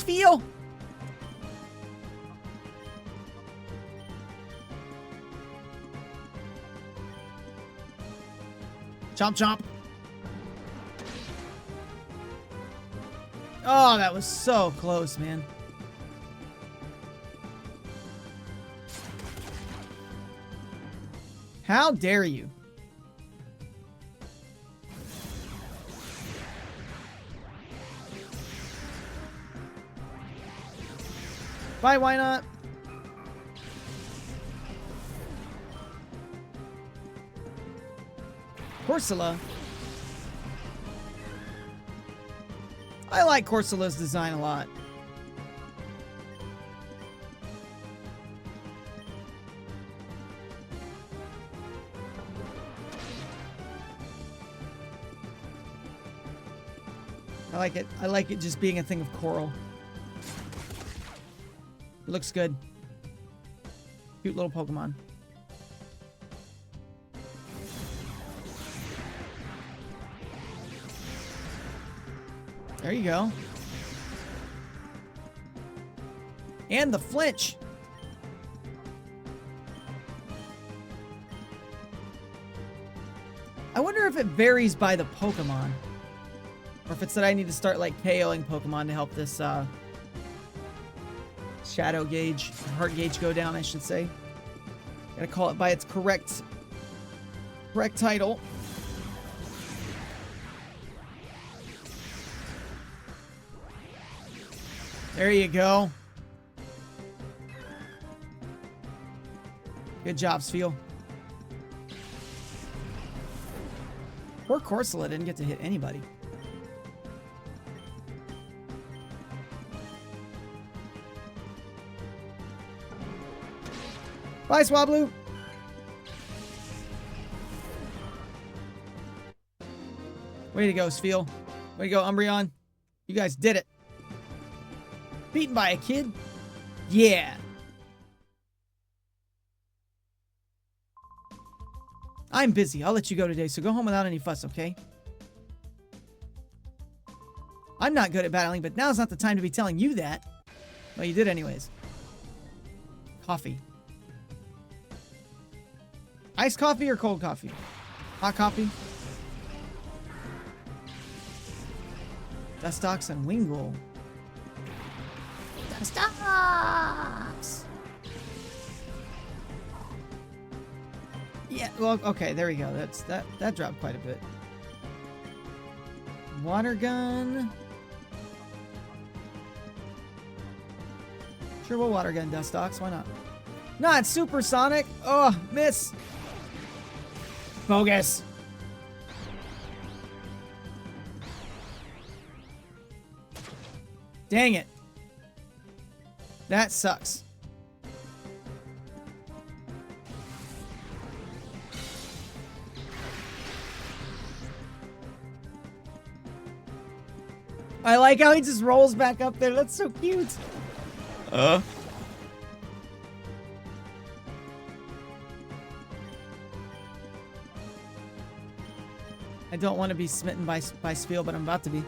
Feel. Chomp chomp. Oh, that was so close, man. How dare you? Why not? Corsola. I like Corsola's design a lot. I like it. I like it just being a thing of coral. It looks good. Cute little Pokemon. There you go. And the flinch. I wonder if it varies by the Pokemon. Or if it's that I need to start like KOing Pokemon to help this shadow gauge, heart gauge go down, I should say. Gotta call it by its correct title. There you go. Good job, Sfeel. Poor Corsola didn't get to hit anybody. Bye, Swablu. Way to go, Sfeel. Way to go, Umbreon. You guys did it. Beaten by a kid? Yeah. I'm busy. I'll let you go today, so go home without any fuss, okay? I'm not good at battling, but now's not the time to be telling you that. Well, you did anyways. Coffee. Iced coffee or cold coffee? Hot coffee? Dustox and Wingull. Dustox! Yeah, well, okay, there we go. That dropped quite a bit. Water gun. Sure, we'll water gun Dustox. Why not? Not supersonic. Oh, miss. Bogus. Dang it. That sucks. I like how he just rolls back up there. That's so cute. I don't want to be smitten by Sfeel, but I'm about to be.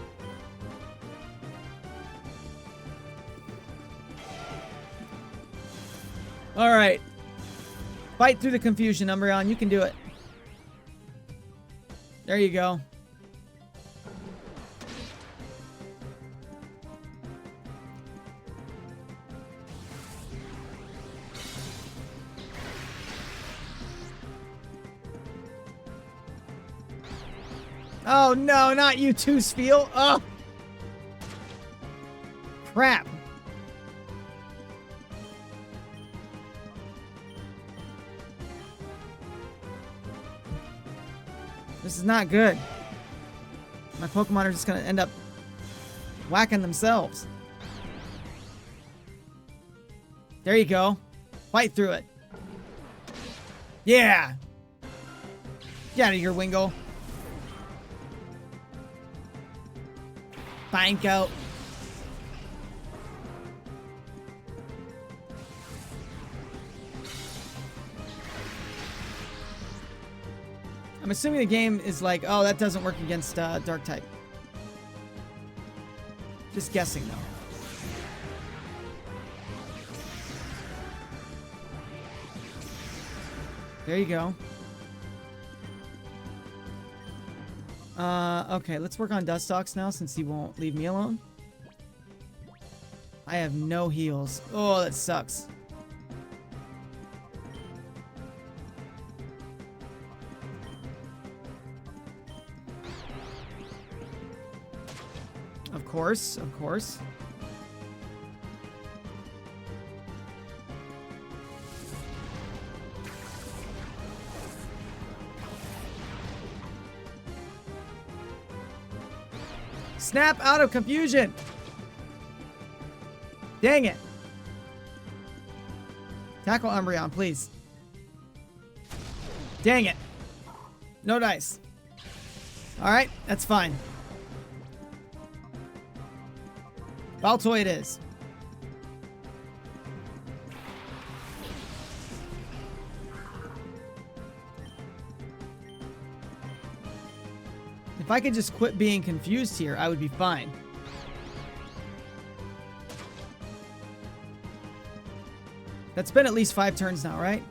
Alright. Fight through the confusion, Umbreon. You can do it. There you go. Oh no, not you too, Sfeel. Oh! Crap. This is not good. My Pokemon are just gonna end up whacking themselves. There you go. Fight through it. Yeah! Get out of here, Wingull. Pineco. I'm assuming the game is like, oh, that doesn't work against Dark type. Just guessing, though. There you go. Okay, let's work on Dustox now since he won't leave me alone. I have no heals. Oh, that sucks. Of course, of course. Snap out of confusion! Dang it! Tackle Umbreon, please. Dang it! No dice. Alright, that's fine. Baltoy it is. If I could just quit being confused here, I would be fine. That's been at least 5 turns now, right?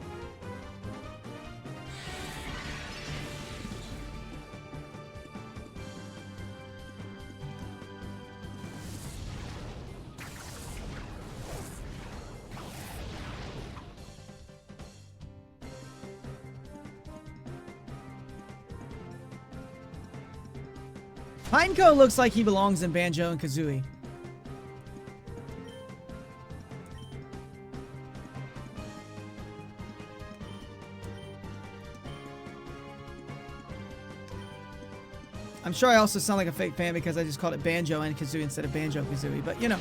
Pineco looks like he belongs in Banjo and Kazooie. I'm sure I also sound like a fake fan because I just called it Banjo and Kazooie instead of Banjo Kazooie, but you know.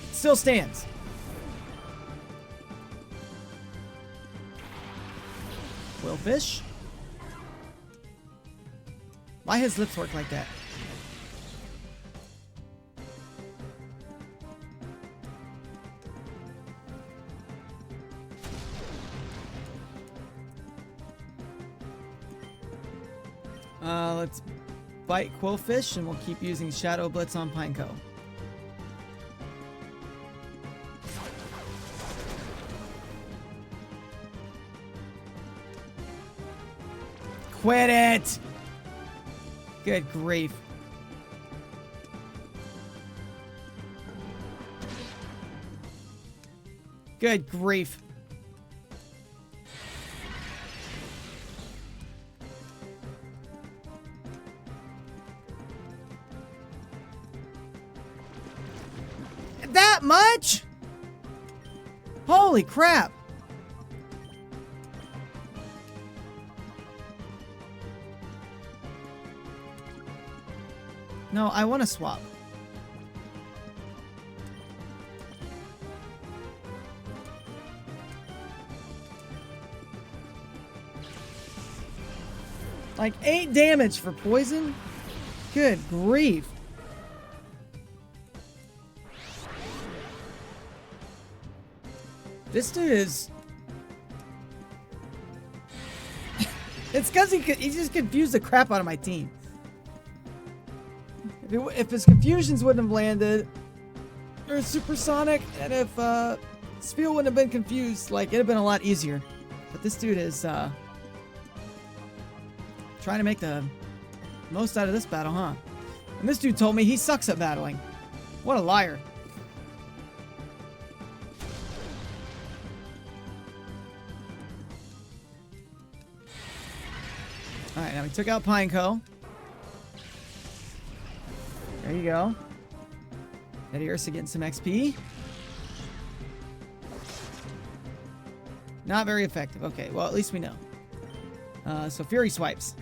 It still stands. Quillfish. Why his lips work like that? Let's bite Quillfish and we'll keep using Shadow Blitz on Pineco. Quit it! Good grief. Good grief. That much? Holy crap. No, I want to swap. Like 8 damage for poison? Good grief. This dude is... It's because he just confused the crap out of my team. If his confusions wouldn't have landed, or supersonic, and if Spiel wouldn't have been confused, like, it'd have been a lot easier. But this dude is trying to make the most out of this battle, huh? And this dude told me he sucks at battling. What a liar. Alright, now we took out Pineco. There you go. Eddie Ursa getting some XP. Not very effective. Okay, well, at least we know. So Fury Swipes.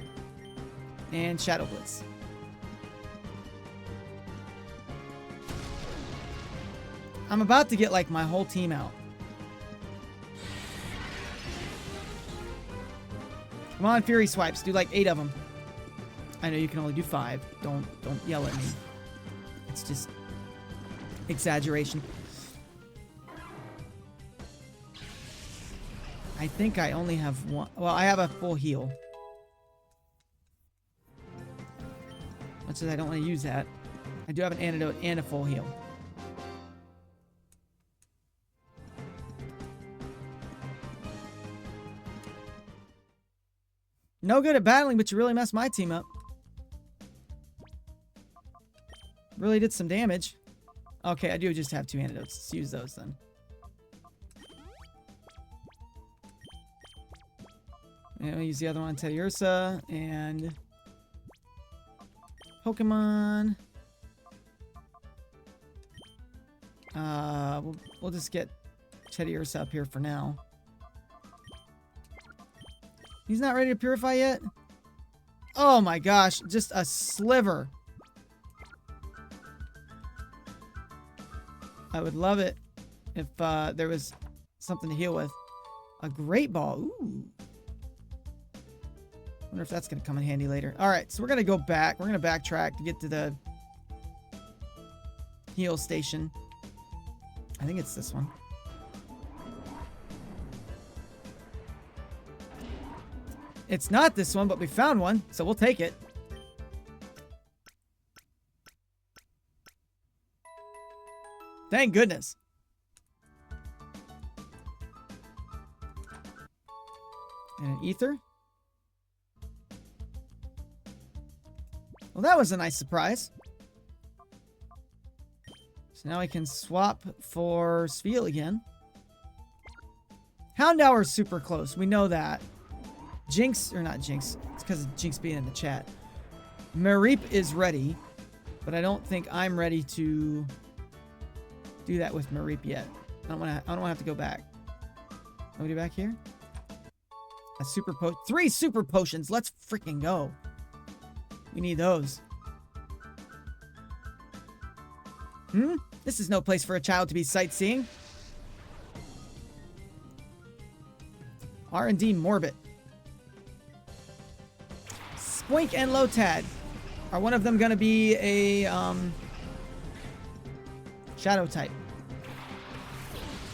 And Shadow Blitz. I'm about to get, like, my whole team out. Come on, Fury Swipes. Do, like, 8 of them. I know you can only do 5. Don't yell at me. It's just exaggeration. I think I only have one. Well, I have a full heal. Much as I don't want to use that. I do have an antidote and a full heal. No good at battling, but you really messed my team up. Really did some damage. Okay, I do just have 2 antidotes. Let's use those then. And I'll use the other one on Teddiursa and Pokemon. We'll just get Teddiursa up here for now. He's not ready to purify yet? Oh my gosh, just a sliver. I would love it if there was something to heal with. A Great Ball. Ooh. Wonder if that's going to come in handy later. Alright, so we're going to go back. We're going to backtrack to get to the heal station. I think it's this one. It's not this one, but we found one, so we'll take it. Thank goodness. And an ether. Well, that was a nice surprise. So now I can swap for Sviel again. Houndour is super close. We know that. Jinx, or not Jinx. It's because of Jinx being in the chat. Mareep is ready, but I don't think I'm ready to do that with Mareep yet. I don't want to have to go back. Nobody back here? A super 3 super potions. Let's freaking go. We need those. This is no place for a child to be sightseeing. R&D Morbid. Spoink and Lotad. Are one of them going to be a shadow type?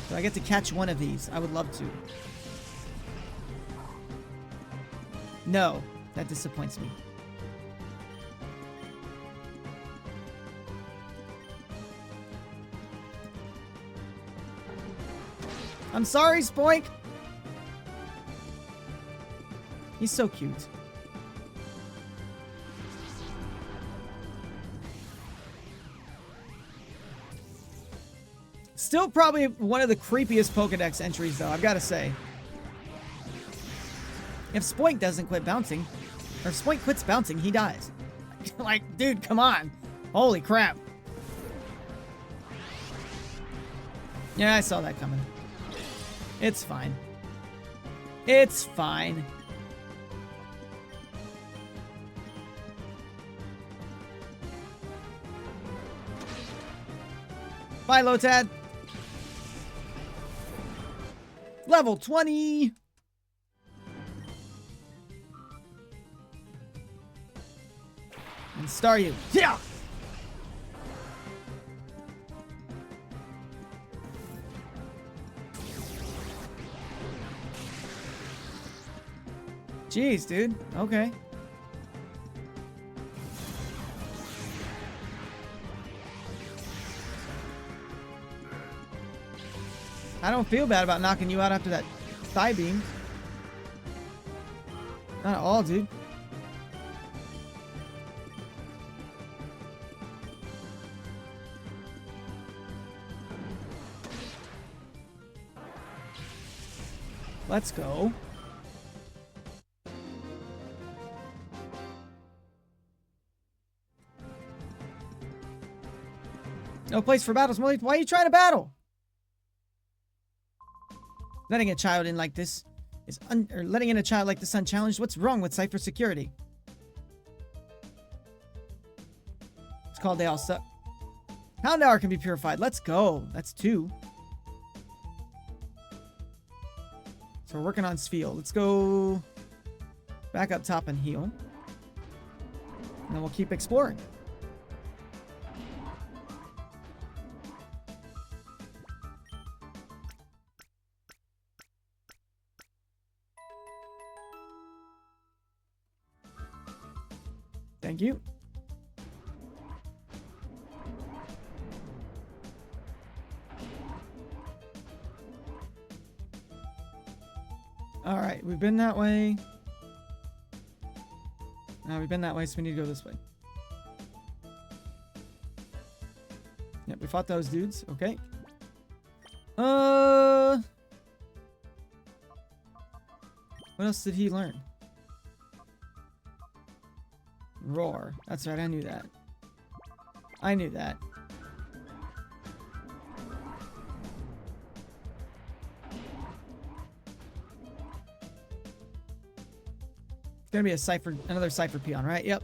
Do I get to catch one of these? I would love to. No, that disappoints me. I'm sorry, Spoink. He's so cute. Still probably one of the creepiest Pokedex entries, though, I've got to say. If Spoink doesn't quit bouncing, or if Spoink quits bouncing, he dies. Like, dude, come on. Holy crap. Yeah, I saw that coming. It's fine. It's fine. Bye, Lotad. Level 20. And Staryu. Yeah. Jeez, dude. Okay. I don't feel bad about knocking you out after that thigh beam. Not at all, dude. Let's go. No place for battles. Why are you trying to battle? Letting a child in like this or letting in a child like this unchallenged? What's wrong with Cypher security? It's called They All Suck. Hound Hour can be purified. Let's go. That's 2. So we're working on Sfeel. Let's go back up top and heal. And then we'll keep exploring. Thank you. All right, we've been that way. We've been that way, so we need to go this way. Yep, we fought those dudes. Okay. What else did he learn? Roar. That's right, I knew that. I knew that. It's gonna be a Cypher, another Cypher peon, right? Yep.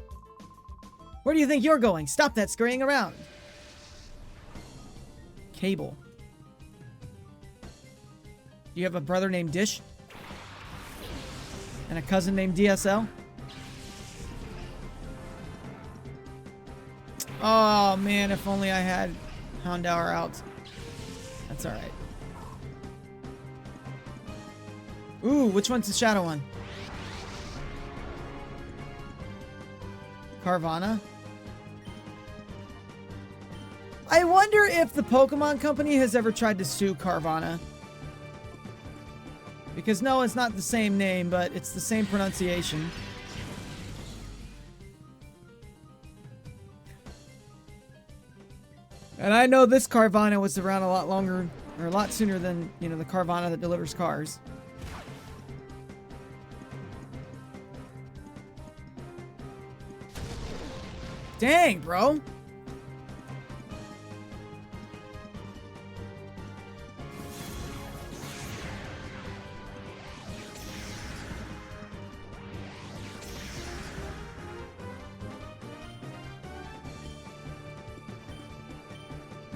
Where do you think you're going? Stop that scurrying around. Cable. Do you have a brother named Dish? And a cousin named DSL? Oh man, if only I had Hound Hour out. That's alright. Ooh, which one's the shadow one? Carvana? I wonder if the Pokemon Company has ever tried to sue Carvana. Because no, it's not the same name, but it's the same pronunciation. And I know this Carvana was around a lot longer, or a lot sooner than, you know, the Carvana that delivers cars. Dang, bro.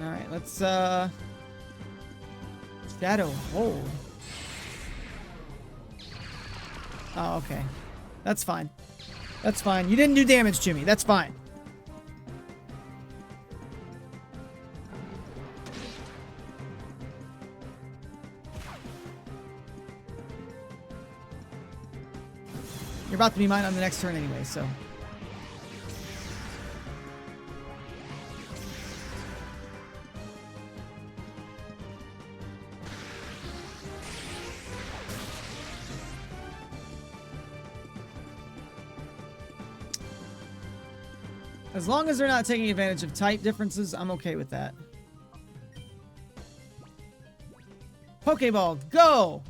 Alright, let's, Shadow Hold. Oh, okay. That's fine. That's fine. You didn't do damage to me. That's fine. You're about to be mine on the next turn anyway, so... As long as they're not taking advantage of type differences, I'm okay with that. Pokeball, go!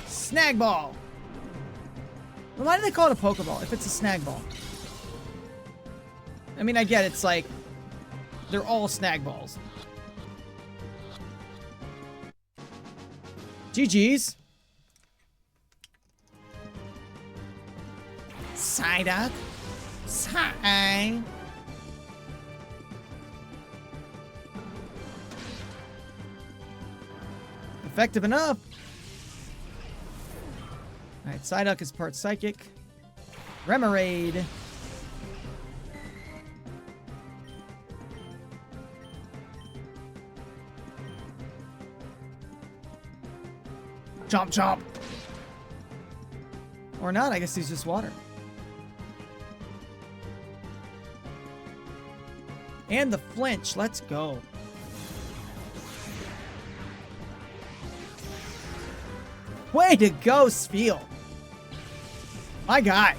Snag ball! Well, why do they call it a Pokeball if it's a snag ball? I mean, I get it's like, they're all snag balls. GG's. Psyduck. Sigh. Effective enough. Alright, Psyduck is part psychic. Remoraid. Chomp chomp. Or not, I guess he's just water. And the flinch, let's go. Way to go, Spiel. My guy.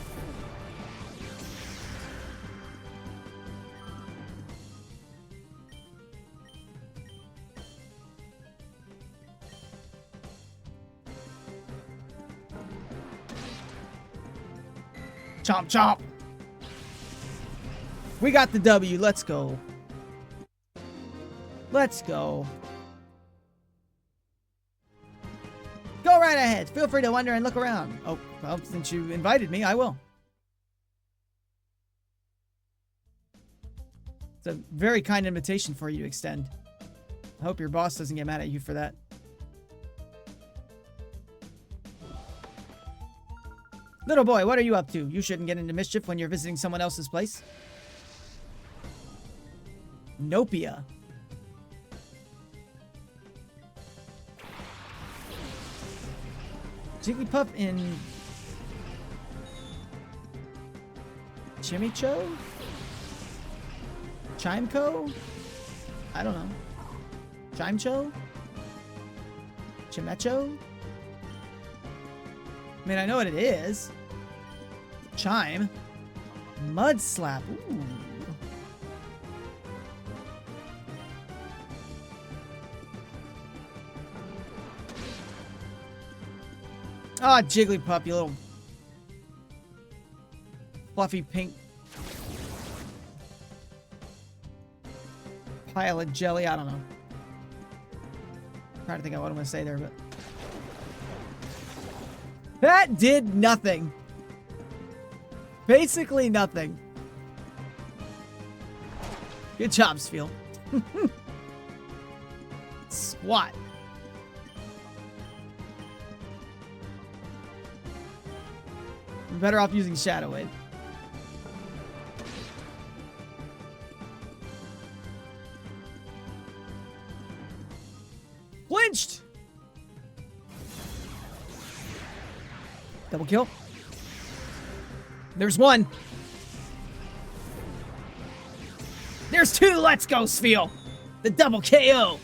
Chomp chomp. We got the W. Let's go. Let's go. right ahead. Feel free to wander and look around. Oh, well, since you invited me, I will. It's a very kind invitation for you to extend. I hope your boss doesn't get mad at you for that. Little boy, what are you up to? You shouldn't get into mischief when you're visiting someone else's place. Nopia. Jigglypuff in Chimicho? Chimeco? I don't know. Chimecho? Chimecho? I mean, I know what it is. Chime. Mud slap. Ooh. Ah, oh, Jigglypuff, you little fluffy pink pile of jelly. I don't know. I'm trying to think of what I'm going to say there, but that did nothing. Basically nothing. Good job, Spheal. Squat. I'm better off using Shadow Wave. Flinched! Double kill. There's one. There's two. Let's go, Spheal. The double KO.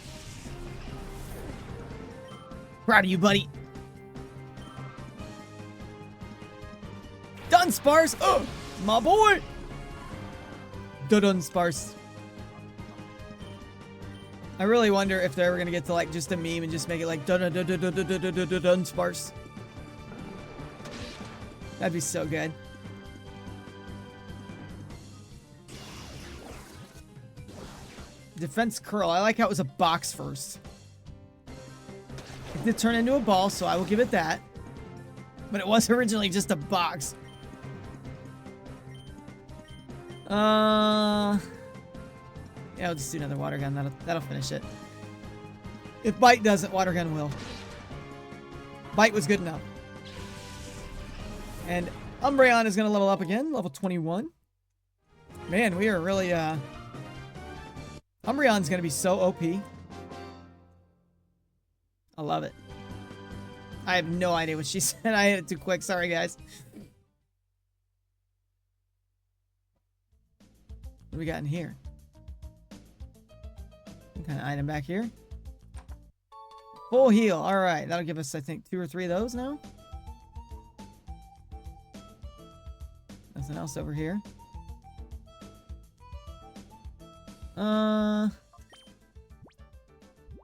Proud of you, buddy. Dunsparce. Oh, my boy. Dunsparce. I really wonder if they're ever gonna get to like just a meme and just make it like Dunsparce. That'd be so good. Defense curl. I like how it was a box first. It did turn into a ball, so I will give it that. But it was originally just a box. Yeah, I'll just do another water gun. That'll finish it. If Bite doesn't, water gun will. Bite was good enough. And Umbreon is gonna level up again, level 21. Man, we are really Umbreon's gonna be so OP. I love it. I have no idea what she said. I hit it too quick. Sorry, guys. What do we got in here? Some kind of item back here. Full heal. All right. That'll give us, I think, 2 or 3 of those now. Nothing else over here.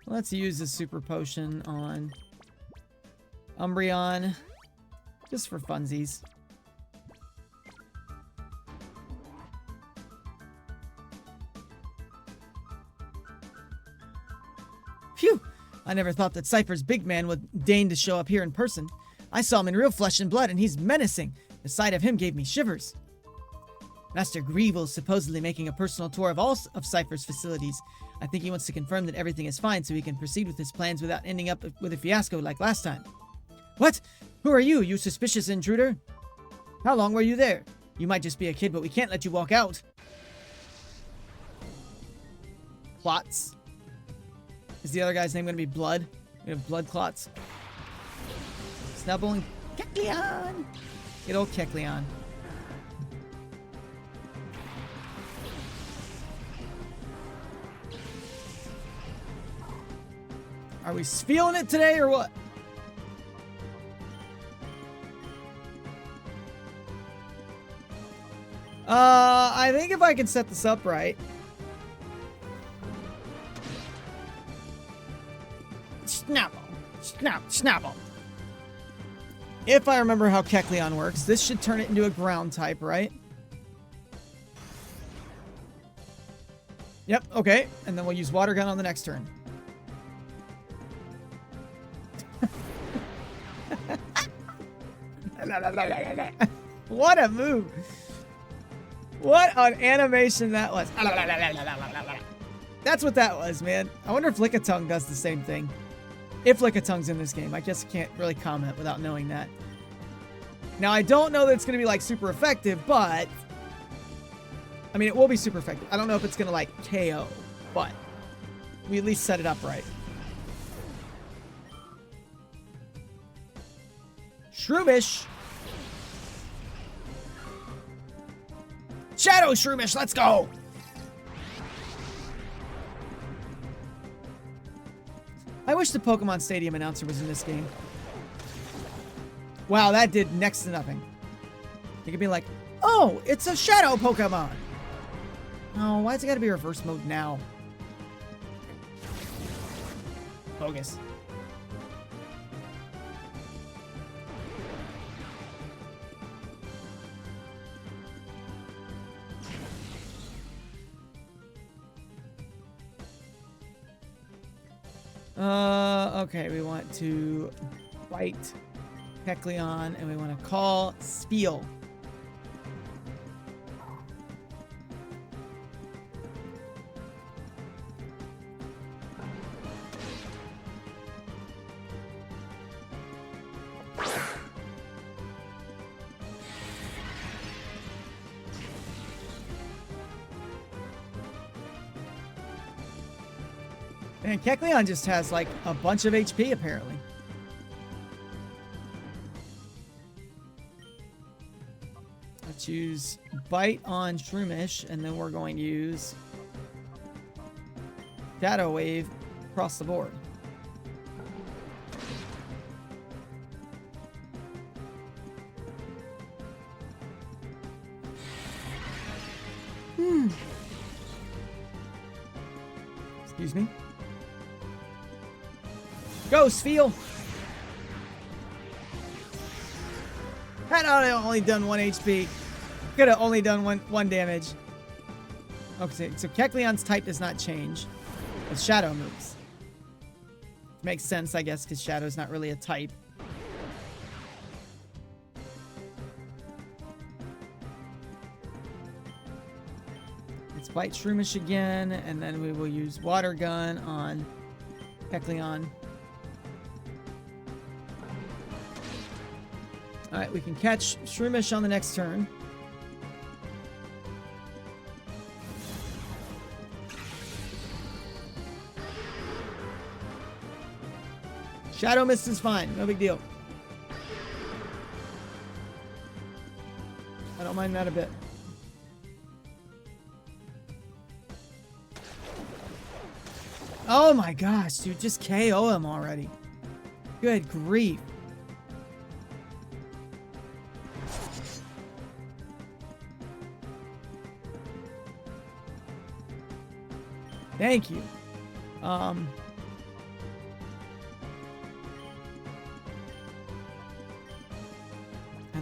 Let's use the super potion on Umbreon. Just for funsies. Phew! I never thought that Cypher's big man would deign to show up here in person. I saw him in real flesh and blood, and he's menacing. The sight of him gave me shivers. Master Greevil is supposedly making a personal tour of all of Cypher's facilities. I think he wants to confirm that everything is fine so he can proceed with his plans without ending up with a fiasco like last time. What? Who are you, you suspicious intruder? How long were you there? You might just be a kid, but we can't let you walk out. Clots. Is the other guy's name going to be Blood? We have Blood Clots. Snubble and Kecleon. Good old Kecleon. Are we feeling it today or what? I think if I can set this up right. Snapple. Snapple. If I remember how Kecleon works, this should turn it into a ground type, right? Yep, okay. And then we'll use Water Gun on the next turn. What a move. What an animation that was. That's what that was, man. I wonder if Lickitung does the same thing. If Lickitun's in this game. I guess I can't really comment without knowing that. Now, I don't know that it's going to be, like, super effective, but... I mean, it will be super effective. I don't know if it's going to, like, KO, but we at least set it up right. Shroomish. Shadow Shroomish, let's go! I wish the Pokemon Stadium announcer was in this game. Wow, that did next to nothing. You could be like, oh, it's a Shadow Pokemon! Oh, why's it gotta be reverse mode now? Bogus. Okay, we want to bite Kecleon, and we want to call Spiel. And Kecleon just has, like, a bunch of HP, apparently. Let's use Bite on Shroomish, and then we're going to use Shadow Wave across the board. Excuse me. Go, Spiel! Had only done 1 HP. Could have only done one damage. Okay, so Kecleon's type does not change. It's Shadow moves. Makes sense, I guess, because Shadow's not really a type. Let's Bite Shroomish again, and then we will use Water Gun on Kecleon. Alright, we can catch Shroomish on the next turn. Shadow Mist is fine. No big deal. I don't mind that a bit. Oh my gosh, dude. Just KO him already. Good grief. Thank you. And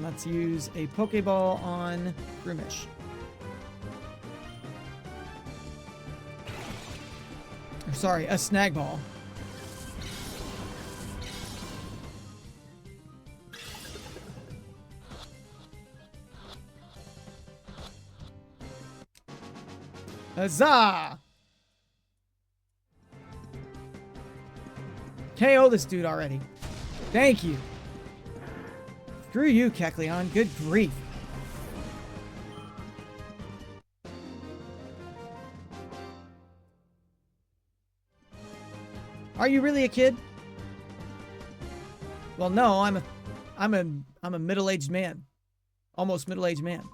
let's use a Pokeball on Shroomish. Or sorry, a Snag Ball. Huzzah! KO this dude already. Thank you. Screw you, Kecleon. Good grief. Are you really a kid? Well, no, I'm a middle-aged man. Almost middle-aged man.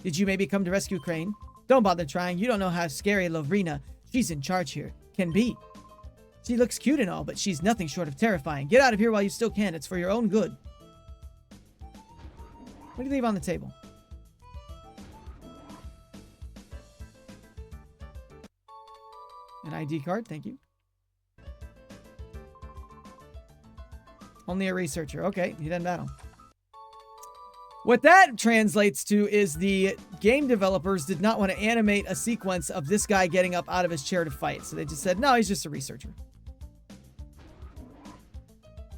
Did you maybe come to rescue Crane? Don't bother trying. You don't know how scary Lovrina, she's in charge here, can be. She looks cute and all, but she's nothing short of terrifying. Get out of here while you still can. It's for your own good. What do you leave on the table? An ID card, thank you. Only a researcher. Okay, he didn't battle. What that translates to is the game developers did not want to animate a sequence of this guy getting up out of his chair to fight. So they just said, no, he's just a researcher.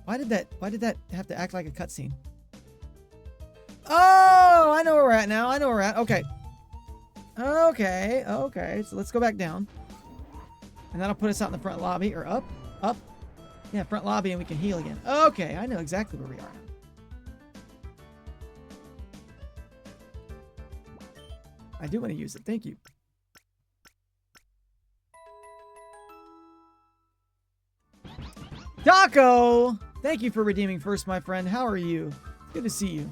Why did that have to act like a cutscene? Oh, I know where we're at now. I know where we're at. Okay. Okay. So let's go back down. And that'll put us out in the front lobby. Or up. Yeah, front lobby, and we can heal again. Okay, I know exactly where we are now. I do want to use it. Thank you. Taco! Thank you for redeeming first, my friend. How are you? Good to see you.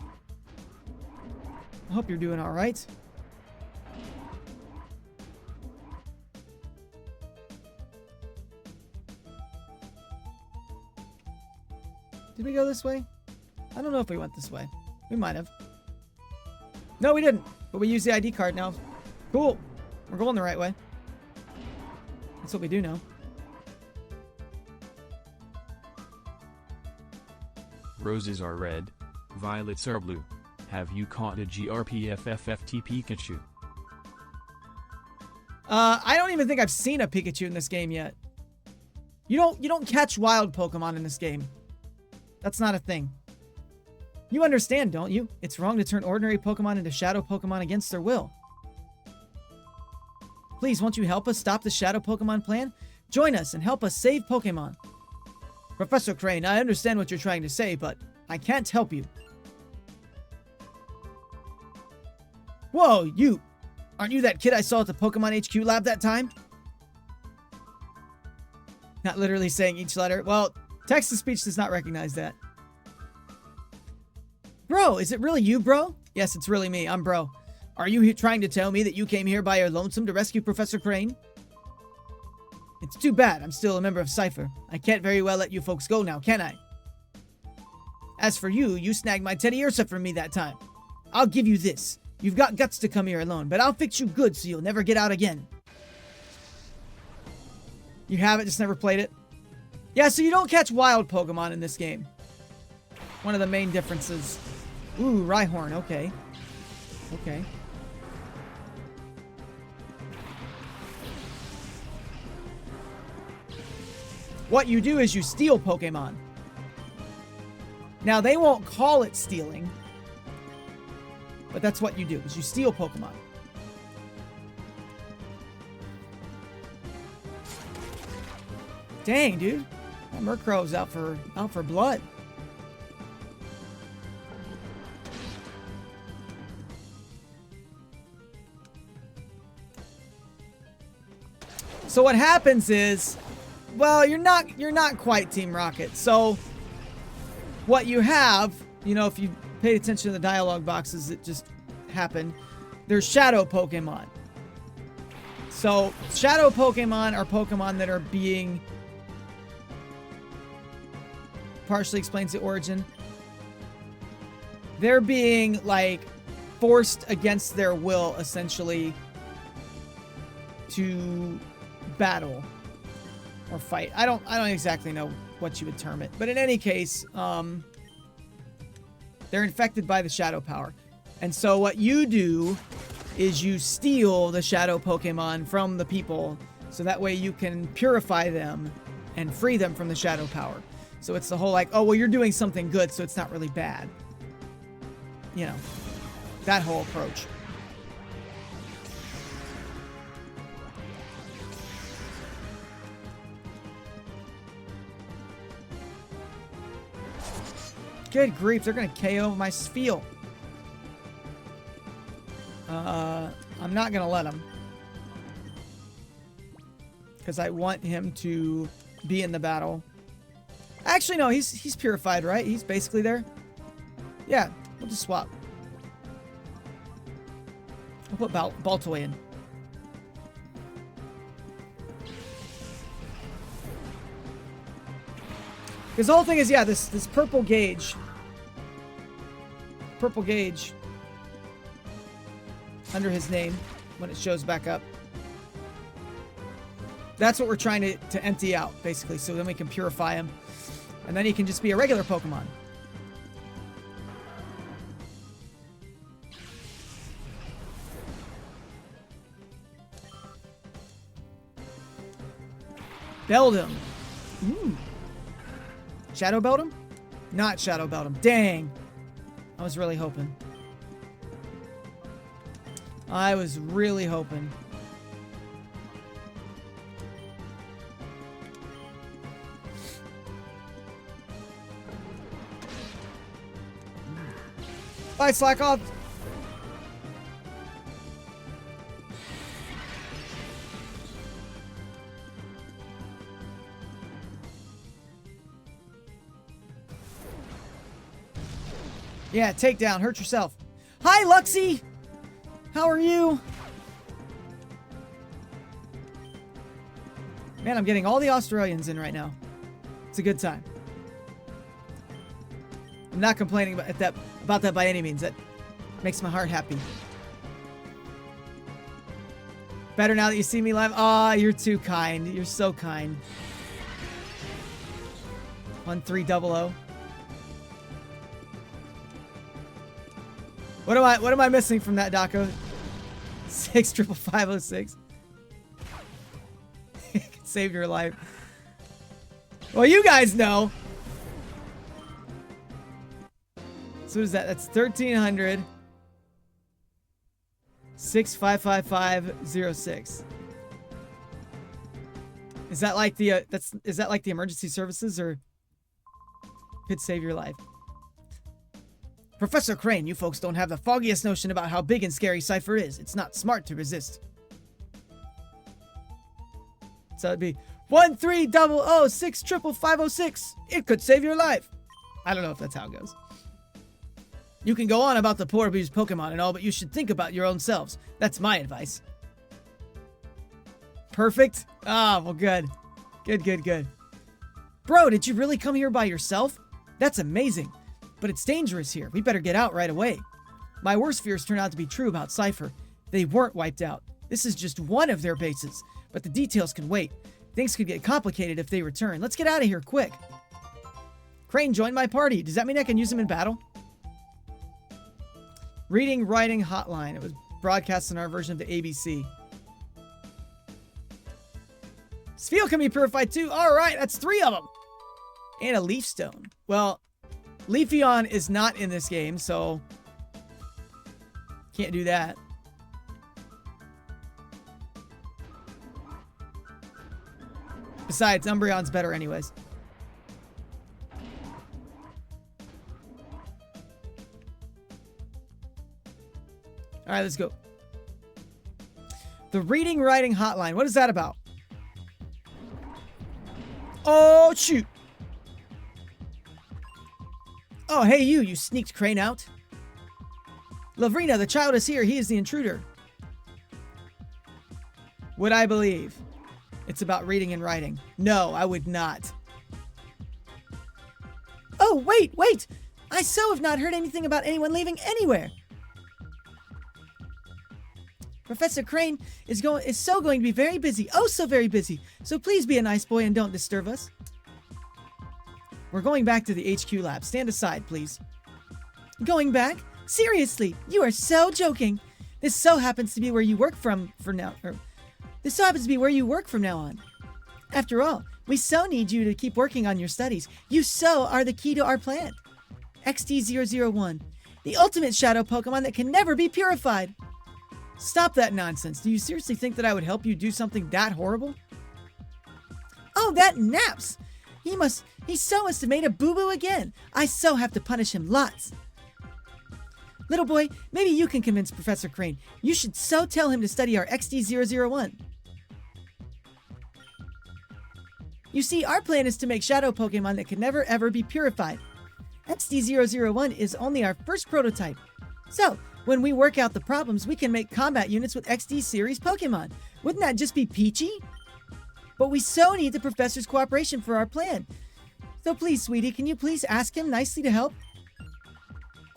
I hope you're doing all right. Did we go this way? I don't know if we went this way. We might have. No, we didn't. But we used the ID card now. Cool. We're going the right way. That's what we do now. Roses are red. Violets are blue. Have you caught a GRPFFFT Pikachu? I don't even think I've seen a Pikachu in this game yet. You don't catch wild Pokemon in this game. That's not a thing. You understand, don't you? It's wrong to turn ordinary Pokemon into Shadow Pokemon against their will. Please, won't you help us stop the Shadow Pokemon plan? Join us and help us save Pokemon. Professor Crane, I understand what you're trying to say, but I can't help you. Whoa, you! Aren't you that kid I saw at the Pokemon HQ lab that time? Not literally saying each letter. Well, text-to-speech does not recognize that. Bro, is it really you, bro? Yes, it's really me. I'm bro. Are you trying to tell me that you came here by your lonesome to rescue Professor Crane? It's too bad. I'm still a member of Cypher. I can't very well let you folks go now, can I? As for you, you snagged my Teddy Ursa from me that time. I'll give you this. You've got guts to come here alone, but I'll fix you good so you'll never get out again. You haven't, just never played it? Yeah, so you don't catch wild Pokemon in this game. One of the main differences. Ooh, Rhyhorn, okay. Okay. What you do is you steal Pokemon. Now, they won't call it stealing, but that's what you do, is you steal Pokemon. Dang, dude. That Murkrow's out for blood. So what happens is, well, you're not quite Team Rocket. So what you have, you know, if you paid attention to the dialogue boxes that just happened, there's Shadow Pokemon. So Shadow Pokemon are Pokemon that are being, partially explains the origin. They're being like forced against their will, essentially, to battle or fight. I don't exactly know what you would term it, but in any case, they're infected by the shadow power. And so what you do is you steal the shadow Pokemon from the people, so that way you can purify them and free them from the shadow power. So it's the whole like, oh, well, you're doing something good, so it's not really bad. You know, that whole approach. Good grief, they're going to KO my Spheal. I'm not going to let him. Because I want him to be in the battle. Actually, no, he's purified, right? He's basically there. Yeah, we'll just swap. We'll put Baltoy in. Because the whole thing is, yeah, this purple gauge under his name when it shows back up. That's what we're trying to empty out, basically, so then we can purify him. And then he can just be a regular Pokemon. Belled him. Ooh. Shadow Belt him? Not Shadow Belt him. Dang. I was really hoping. I was really hoping. Bye, slack off. Yeah, takedown. Hurt yourself. Hi, Luxie. How are you? Man, I'm getting all the Australians in right now. It's a good time. I'm not complaining about that by any means. That makes my heart happy. Better now that you see me live. Aw, you're too kind. You're so kind. 1300. What am I missing from that, Daco? 65506. Saved your life. Well, you guys know. So what is that? That's 1300. 655506. Is that like the is that like the emergency services, or could save your life? Professor Crane, you folks don't have the foggiest notion about how big and scary Cypher is. It's not smart to resist. So it'd be 1300655506. It could save your life. I don't know if that's how it goes. You can go on about the poor abused Pokemon and all, but you should think about your own selves. That's my advice. Perfect? Ah, well, good. Good. Bro, did you really come here by yourself? That's amazing. But it's dangerous here. We better get out right away. My worst fears turned out to be true about Cypher. They weren't wiped out. This is just one of their bases, but the details can wait. Things could get complicated if they return. Let's get out of here quick. Crane joined my party. Does that mean I can use him in battle? Reading, writing, hotline. It was broadcast in our version of the ABC. Spheal can be purified too. All right, that's 3 of them. And a leaf stone. Well, Leafeon is not in this game, so can't do that. Besides, Umbreon's better anyways. All right, let's go. The reading, writing hotline. What is that about? Oh, shoot. Oh, hey, you sneaked Crane out. Lavrina, the child is here. He is the intruder. Would I believe it's about reading and writing? No, I would not. Oh, wait. I so have not heard anything about anyone leaving anywhere. Professor Crane is so going to be very busy. Oh, so very busy. So please be a nice boy and don't disturb us. We're going back to the HQ lab. Stand aside, please. Going back? Seriously, you are so joking. This so happens to be where you work from now on. After all, we so need you to keep working on your studies. You so are the key to our plan. XD001, the ultimate shadow Pokemon that can never be purified. Stop that nonsense. Do you seriously think that I would help you do something that horrible? Oh, that Naps! He so must have made a boo-boo again. I so have to punish him lots. Little boy, maybe you can convince Professor Crane. You should so tell him to study our XD001. You see, our plan is to make shadow Pokemon that can never ever be purified. XD001 is only our first prototype. So, when we work out the problems, we can make combat units with XD series Pokemon. Wouldn't that just be peachy? But we so need the professor's cooperation for our plan. So please, sweetie, can you please ask him nicely to help?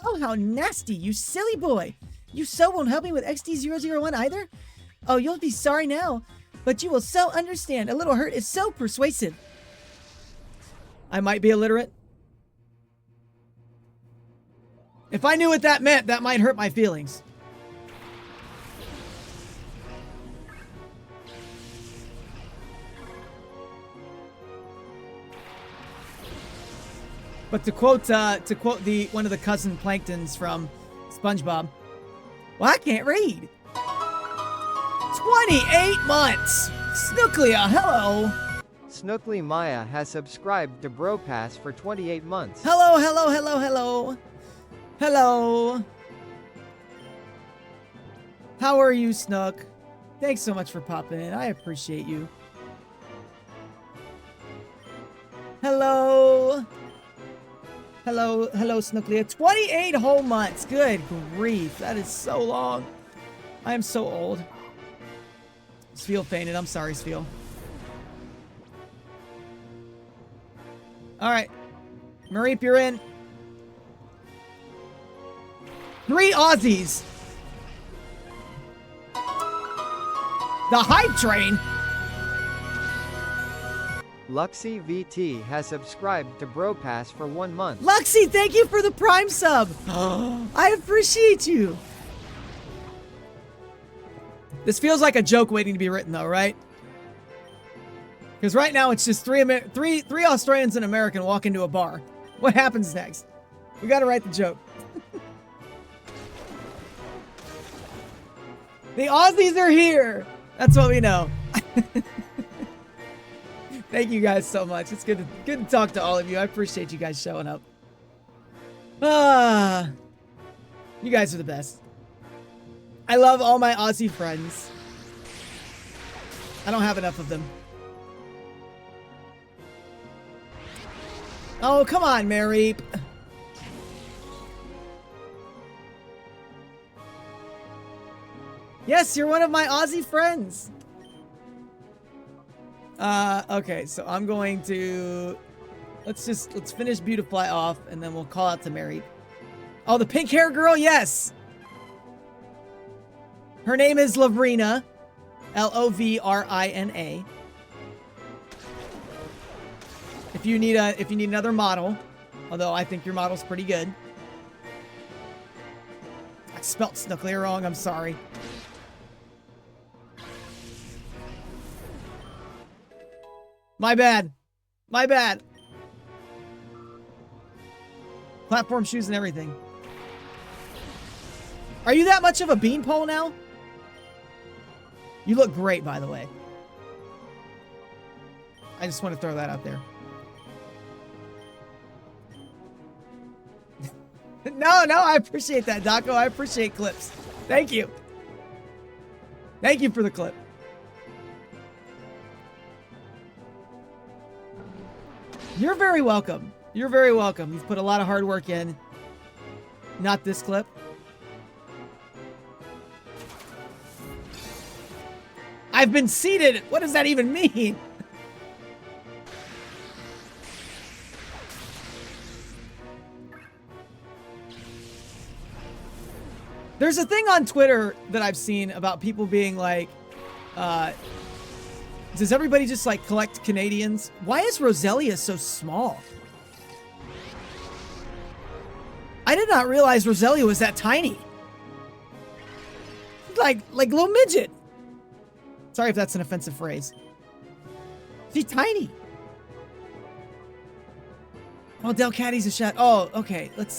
Oh, how nasty, you silly boy. You so won't help me with XD001 either? Oh, you'll be sorry now, but you will so understand. A little hurt is so persuasive. I might be illiterate. If I knew what that meant, that might hurt my feelings. But to quote one of the cousin Planktons from SpongeBob, well, I can't read. 28 months! Snooklia, hello! Snookly Maya has subscribed to Bro Pass for 28 months. Hello, hello, hello, hello. Hello. How are you, Snook? Thanks so much for popping in. I appreciate you. Hello. Hello, hello, Snooklia. 28 whole months. Good grief. That is so long. I am so old. Sfeel fainted. I'm sorry, Sfeel. Alright. Mareep, you're in. 3 Aussies. The hype train. Luxy VT has subscribed to Bro Pass for 1 month. Luxy, thank you for the Prime sub. I appreciate you. This feels like a joke waiting to be written, though, right? Because right now it's just three Australians and an American walk into a bar. What happens next? We got to write the joke. The Aussies are here. That's what we know. Thank you guys so much. It's good to talk to all of you. I appreciate you guys showing up. You guys are the best. I love all my Aussie friends. I don't have enough of them. Oh, come on, Mareep. Yes, you're one of my Aussie friends. Okay, so I'm going to... Let's finish Beautifly off, and then we'll call out to Mareep. Oh, the pink hair girl? Yes! Her name is Lovrina. Lovrina. If you need another model, although I think your model's pretty good. I spelt Snooklia wrong, I'm sorry. My bad. My bad. Platform shoes and everything. Are you that much of a beanpole now? You look great, by the way. I just want to throw that out there. No, I appreciate that, Daco. I appreciate clips. Thank you. Thank you for the clip. You're very welcome. You're very welcome. You've put a lot of hard work in. Not this clip. I've been seated. What does that even mean? There's a thing on Twitter that I've seen about people being like, does everybody just like collect Canadians? Why is Roselia so small? I did not realize Roselia was that tiny. Like little midget. Sorry if that's an offensive phrase. She's tiny. Oh, Delcatty's a shot. Oh, okay. Let's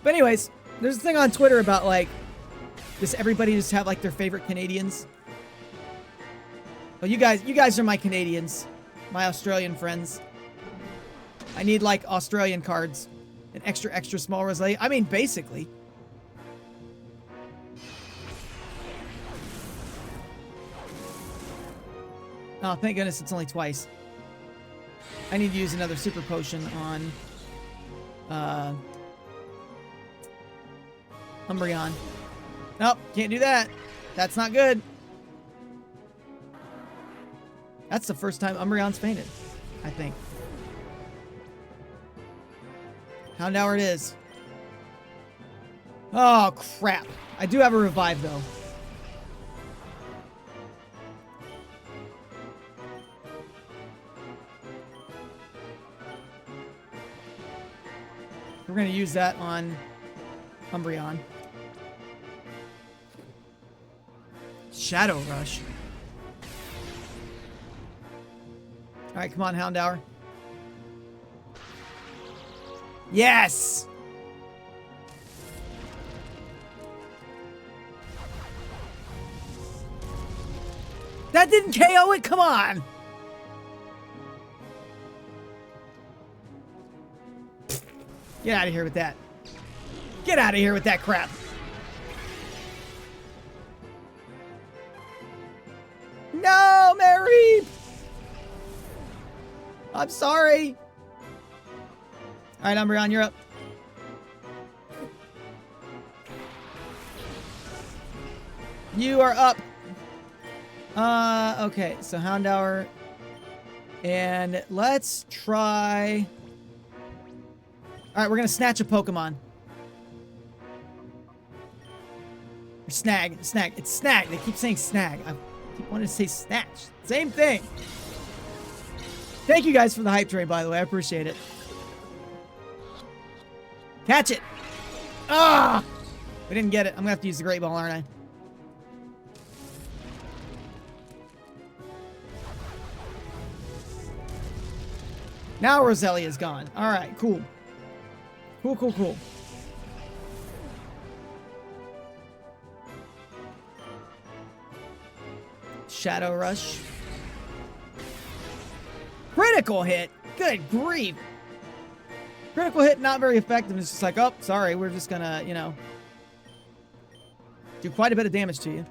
But anyways, there's a thing on Twitter about like, does everybody just have like their favorite Canadians? Well, you guys are my Canadians, my Australian friends. I need like Australian cards, an extra small Roselia. I mean, basically. Oh, thank goodness it's only twice. I need to use another super potion on Umbreon. Nope, can't do that. That's not good. That's the first time Umbreon's fainted, I think. Houndour it is. Oh, crap. I do have a revive, though. We're going to use that on Umbreon. Shadow Rush. Alright, come on, Houndour. Yes! That didn't KO it? Come on! Get out of here with that. Get out of here with that crap. No, Mary! I'm sorry. All right, Umbreon, you're up. You are up. Okay, so Houndour. And let's try... Alright, we're gonna snatch a Pokemon. Or snag. Snag. It's snag. They keep saying snag. I keep wanting to say snatch. Same thing. Thank you guys for the hype train, by the way. I appreciate it. Catch it. Ah! We didn't get it. I'm gonna have to use the Great Ball, aren't I? Now Roselia's gone. Alright, cool. Cool, cool, cool. Shadow Rush. Critical hit! Good grief! Critical hit, not very effective. It's just like, oh, sorry, we're just gonna, you know, do quite a bit of damage to you.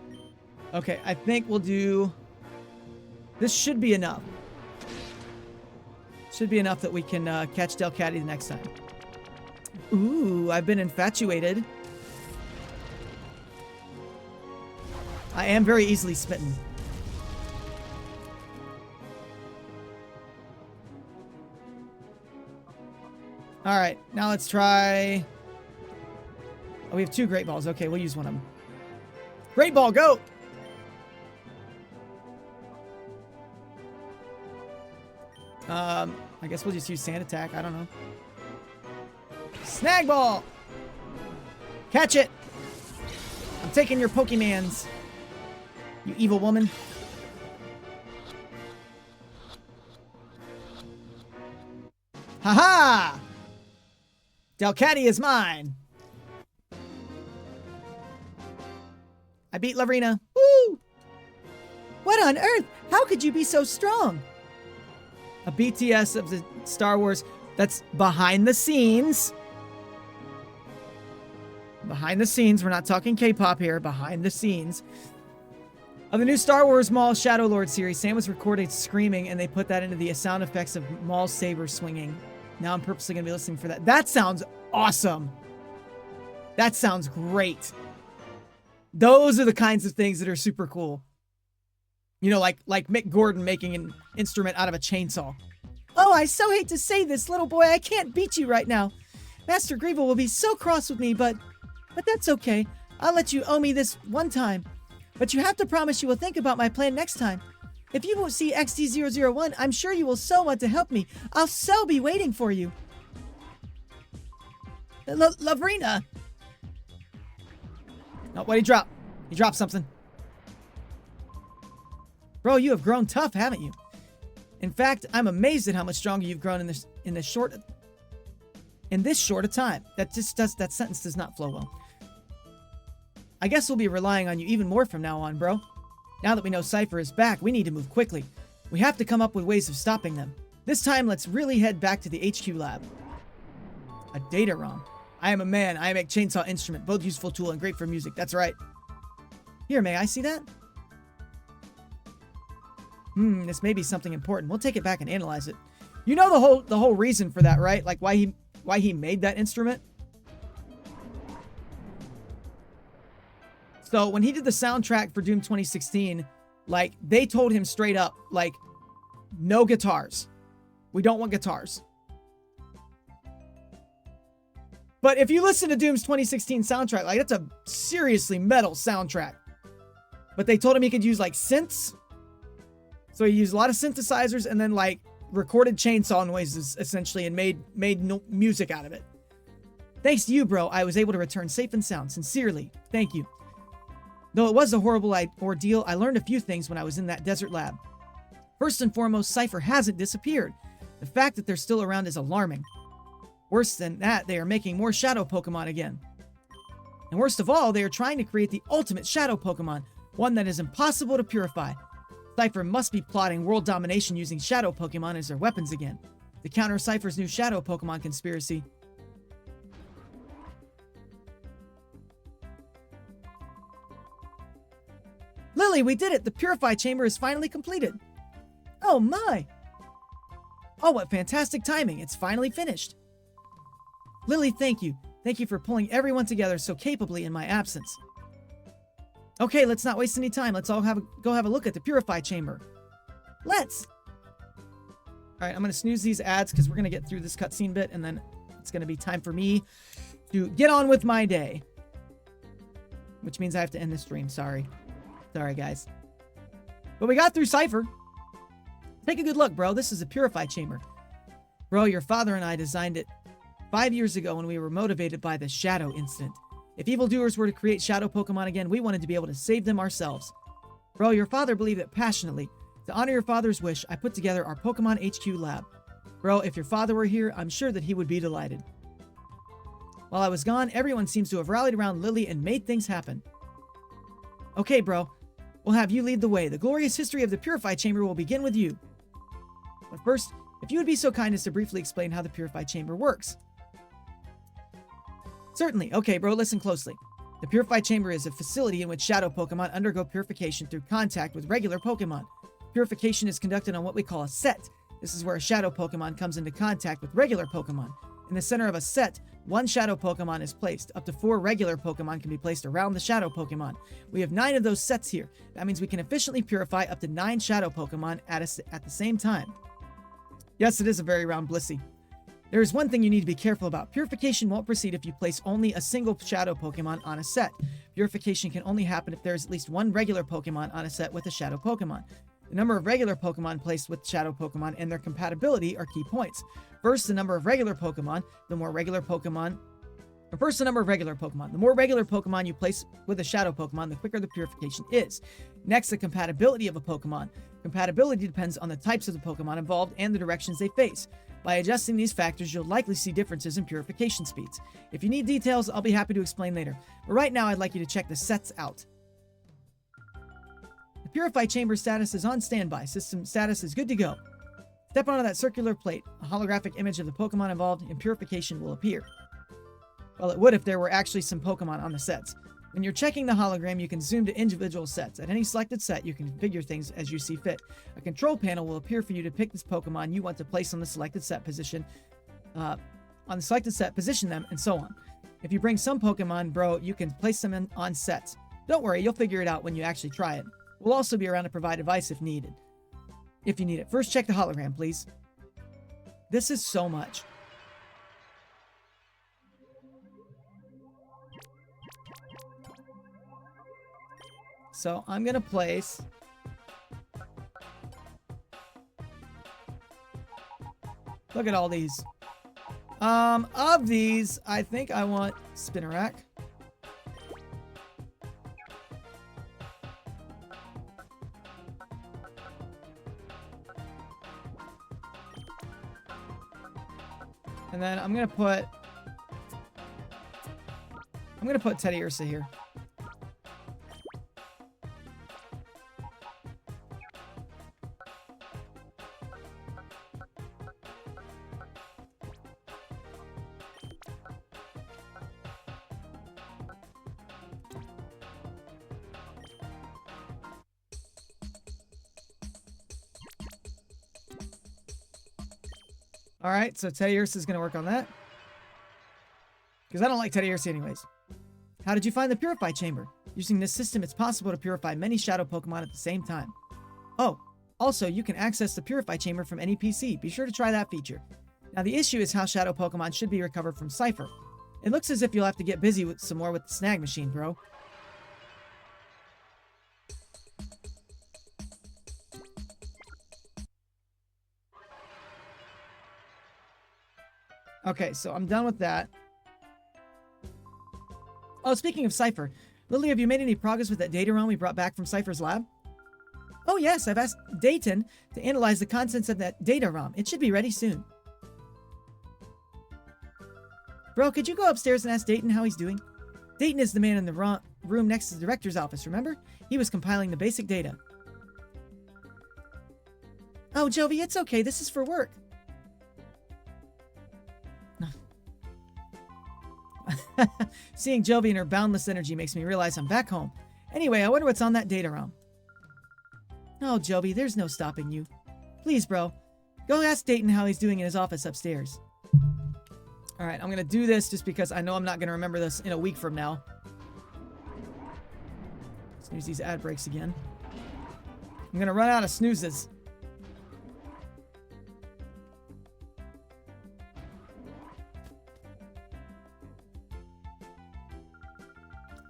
Okay, I think we'll do... This should be enough. Should be enough that we can catch Delcatty the next time. Ooh, I've been infatuated. I am very easily smitten. Alright, now let's try... Oh, we have 2 Great Balls. Okay, we'll use one of them. Great Ball, go! I guess we'll just use Sand Attack. I don't know. Snag Ball! Catch it! I'm taking your Pokemans, you evil woman. Haha! Delcatty is mine! I beat Lavrina. Woo! What on earth? How could you be so strong? A BTS of the Star Wars that's behind the scenes. Behind the scenes. We're not talking K-pop here. Behind the scenes. Of the new Star Wars Maul Shadow Lord series, Sam was recorded screaming, and they put that into the sound effects of Maul's saber swinging. Now I'm purposely going to be listening for that. That sounds awesome. That sounds great. Those are the kinds of things that are super cool. You know, like Mick Gordon making an instrument out of a chainsaw. Oh, I so hate to say this, little boy. I can't beat you right now. Master Greevil will be so cross with me, but that's okay. I'll let you owe me this one time. But you have to promise you will think about my plan next time. If you won't see XD001, I'm sure you will so want to help me. I'll so be waiting for you. Lavrina. Oh, what'd he drop? He dropped something. Bro, you have grown tough, haven't you? In fact, I'm amazed at how much stronger you've grown in this short a time. That sentence does not flow well. I guess we'll be relying on you even more from now on, bro. Now that we know Cypher is back, we need to move quickly. We have to come up with ways of stopping them. This time, let's really head back to the HQ lab. A data ROM. I am a man. I make chainsaw instrument, both useful tool and great for music. That's right. Here, may I see that? This may be something important. We'll take it back and analyze it. You know the whole reason for that, right? Like why he made that instrument? So when he did the soundtrack for Doom 2016, like they told him straight up, like, no guitars. We don't want guitars. But if you listen to Doom's 2016 soundtrack, like that's a seriously metal soundtrack. But they told him he could use like synths. So he used a lot of synthesizers and then like recorded chainsaw noises essentially and made music out of it. Thanks to you, bro, I was able to return safe and sound. Sincerely, thank you. Though it was a horrible ordeal, I learned a few things when I was in that desert lab. First and foremost, Cypher hasn't disappeared. The fact that they're still around is alarming. Worse than that, they are making more shadow Pokemon again. And worst of all, they are trying to create the ultimate shadow Pokemon, one that is impossible to purify. Cypher must be plotting world domination using shadow Pokemon as their weapons again. To counter Cypher's new shadow Pokemon conspiracy. Lily, we did it! The Purify Chamber is finally completed! Oh my! Oh, what fantastic timing! It's finally finished! Lily, thank you. Thank you for pulling everyone together so capably in my absence. Okay, let's not waste any time. Let's all go have a look at the Purify Chamber. Let's! Alright, I'm going to snooze these ads because we're going to get through this cutscene bit, and then it's going to be time for me to get on with my day. Which means I have to end the stream. Sorry. Sorry, guys. But we got through Cypher. Take a good look, bro. This is a Purify Chamber. Bro, your father and I designed it 5 years ago when we were motivated by the Shadow incident. If evildoers were to create Shadow Pokemon again, we wanted to be able to save them ourselves. Bro, your father believed it passionately. To honor your father's wish, I put together our Pokemon HQ lab. Bro, if your father were here, I'm sure that he would be delighted. While I was gone, everyone seems to have rallied around Lily and made things happen. Okay, bro. We'll have you lead the way. The glorious history of the Purify Chamber will begin with you. But first, if you would be so kind as to briefly explain how the Purify Chamber works. Certainly. Okay, bro, listen closely. The Purify Chamber is a facility in which Shadow Pokemon undergo purification through contact with regular Pokemon. Purification is conducted on what we call a set. This is where a Shadow Pokemon comes into contact with regular Pokemon. In the center of a set, one Shadow Pokemon is placed. Up to 4 regular Pokemon can be placed around the Shadow Pokemon. We have 9 of those sets here. That means we can efficiently purify up to 9 Shadow Pokemon at the same time. Yes, it is a very round Blissey. There is one thing you need to be careful about. Purification won't proceed if you place only a single Shadow Pokemon on a set. Purification can only happen if there is at least 1 regular Pokemon on a set with a Shadow Pokemon. The number of regular Pokemon placed with Shadow Pokemon and their compatibility are key points. First, the number of regular Pokemon. The more regular Pokemon you place with a Shadow Pokemon, the quicker the purification is. Next, the compatibility of a Pokemon. Compatibility depends on the types of the Pokemon involved and the directions they face. By adjusting these factors, you'll likely see differences in purification speeds. If you need details, I'll be happy to explain later. But right now, I'd like you to check the sets out. The Purify Chamber status is on standby. System status is good to go. Step onto that circular plate. A holographic image of the Pokemon involved in purification will appear. Well, it would if there were actually some Pokemon on the sets. When you're checking the hologram, you can zoom to individual sets. At any selected set, you can configure things as you see fit. A control panel will appear for you to pick this Pokemon you want to place on the selected set position, position them, and so on. If you bring some Pokemon, bro, you can place them on sets. Don't worry, you'll figure it out when you actually try it. We'll also be around to provide advice if needed. If you need it. First, check the hologram, please. This is so much. So I'm going to place... Look at all these. Of these, I think I want Spinarak. And then I'm going to put Teddy Ursa here. Alright, so Teddy Ursa is going to work on that. Because I don't like Teddy Ursa anyways. How did you find the Purify Chamber? Using this system, it's possible to purify many Shadow Pokemon at the same time. Oh, also, you can access the Purify Chamber from any PC. Be sure to try that feature. Now, the issue is how Shadow Pokemon should be recovered from Cypher. It looks as if you'll have to get busy with some more with the snag machine, bro. Okay, so I'm done with that. Oh, speaking of Cypher, Lily, have you made any progress with that data ROM we brought back from Cypher's lab? Oh yes, I've asked Dayton to analyze the contents of that data ROM. It should be ready soon. Bro, could you go upstairs and ask Dayton how he's doing? Dayton is the man in the room next to the director's office, remember? He was compiling the basic data. Oh, Jovi, it's okay. This is for work. Seeing Jovi and her boundless energy makes me realize I'm back home. Anyway, I wonder what's on that data ROM. Oh, Jovi, there's no stopping you. Please, bro. Go ask Dayton how he's doing in his office upstairs. Alright, I'm gonna do this just because I know I'm not gonna remember this in a week from now. Snooze these ad breaks again. I'm gonna run out of snoozes.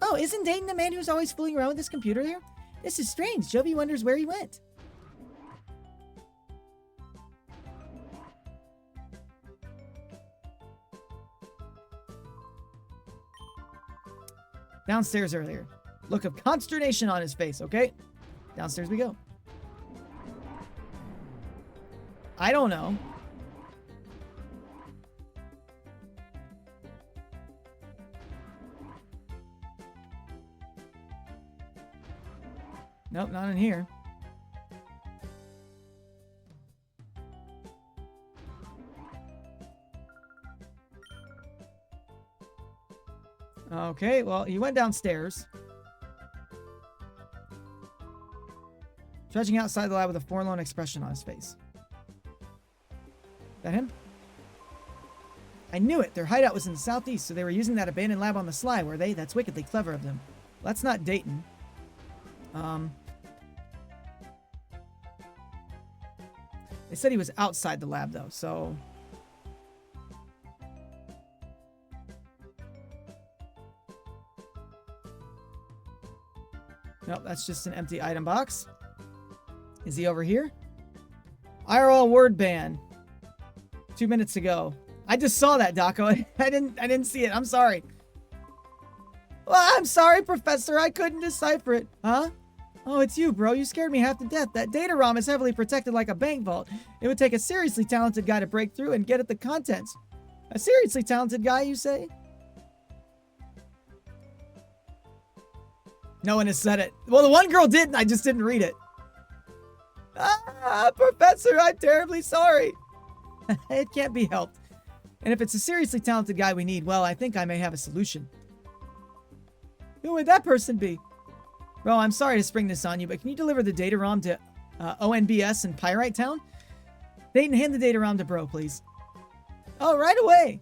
Oh, isn't Dayton the man who's always fooling around with his computer here? This is strange. Jovi wonders where he went. Downstairs earlier. Look of consternation on his face, okay? Downstairs we go. I don't know. Nope, not in here. Okay, well, he went downstairs. Trudging outside the lab with a forlorn expression on his face. That him? I knew it. Their hideout was in the southeast, so they were using that abandoned lab on the sly, were they? That's wickedly clever of them. Well, that's not Dayton. They said he was outside the lab, though, so... Nope, that's just an empty item box. Is he over here? IRL word ban. 2 minutes ago. I just saw that, Daco. I didn't see it. I'm sorry. Well, I'm sorry, Professor. I couldn't decipher it. Huh? Oh, it's you, bro. You scared me half to death. That data ROM is heavily protected like a bank vault. It would take a seriously talented guy to break through and get at the contents. A seriously talented guy, you say? No one has said it. Well, the one girl did, and I just didn't read it. Ah, Professor, I'm terribly sorry. It can't be helped. And if it's a seriously talented guy we need, well, I think I may have a solution. Who would that person be? Bro, I'm sorry to spring this on you, but can you deliver the data ROM to ONBS in Pyrite Town? Dayton, hand the data ROM to Bro, please. Oh, right away.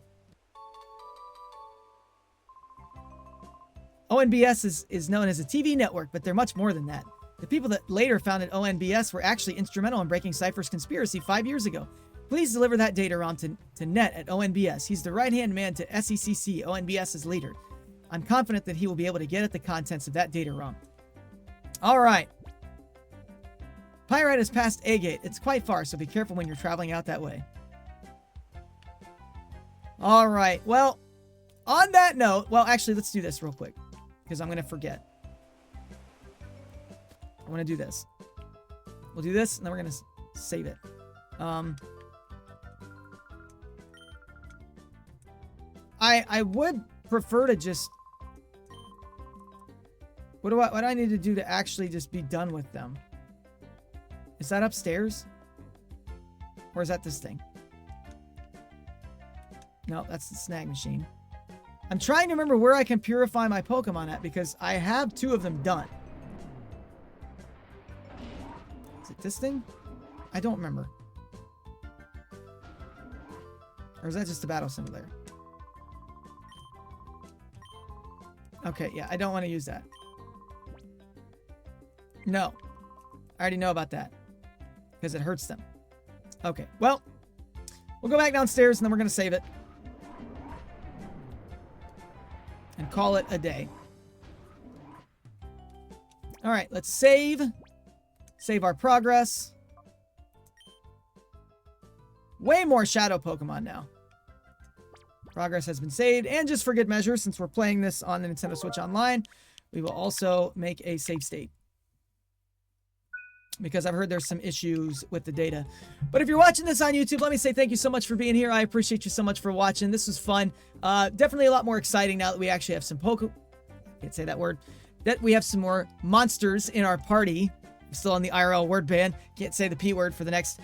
ONBS is known as a TV network, but they're much more than that. The people that later founded ONBS were actually instrumental in breaking Cypher's conspiracy 5 years ago. Please deliver that data ROM to Net at ONBS. He's the right-hand man to SECC, ONBS's leader. I'm confident that he will be able to get at the contents of that data ROM. All right. Pyrite is past A-Gate. It's quite far, so be careful when you're traveling out that way. All right. Well, on that note, well, actually, let's do this real quick, because I'm going to forget. I want to do this. We'll do this, and then we're going to save it. I would prefer to just... What do I need to do to actually just be done with them? Is that upstairs? Or is that this thing? No, that's the snag machine. I'm trying to remember where I can purify my Pokemon at, because I have 2 of them done. Is it this thing? I don't remember. Or is that just a battle simulator? Okay, yeah, I don't want to use that. No. I already know about that. Because it hurts them. Okay, well, we'll go back downstairs and then we're going to save it. And call it a day. Alright, let's save. Save our progress. Way more Shadow Pokemon now. Progress has been saved. And just for good measure, since we're playing this on the Nintendo Switch Online, we will also make a save state. Because I've heard there's some issues with the data. But if you're watching this on YouTube, let me say thank you so much for being here. I appreciate you so much for watching. This was fun. Definitely a lot more exciting now that we actually have some can't say that word. That we have some more monsters in our party. still on the IRL word ban. Can't say the P word for the next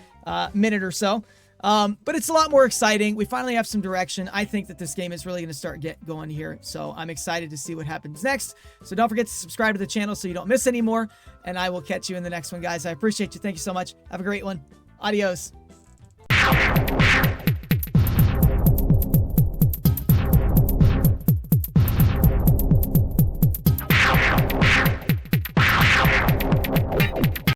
minute or so. But it's a lot more exciting. We finally have some direction. I think that this game is really going to start going here. So I'm excited to see what happens next. So don't forget to subscribe to the channel so you don't miss any more. And I will catch you in the next one, guys. I appreciate you. Thank you so much. Have a great one. Adios.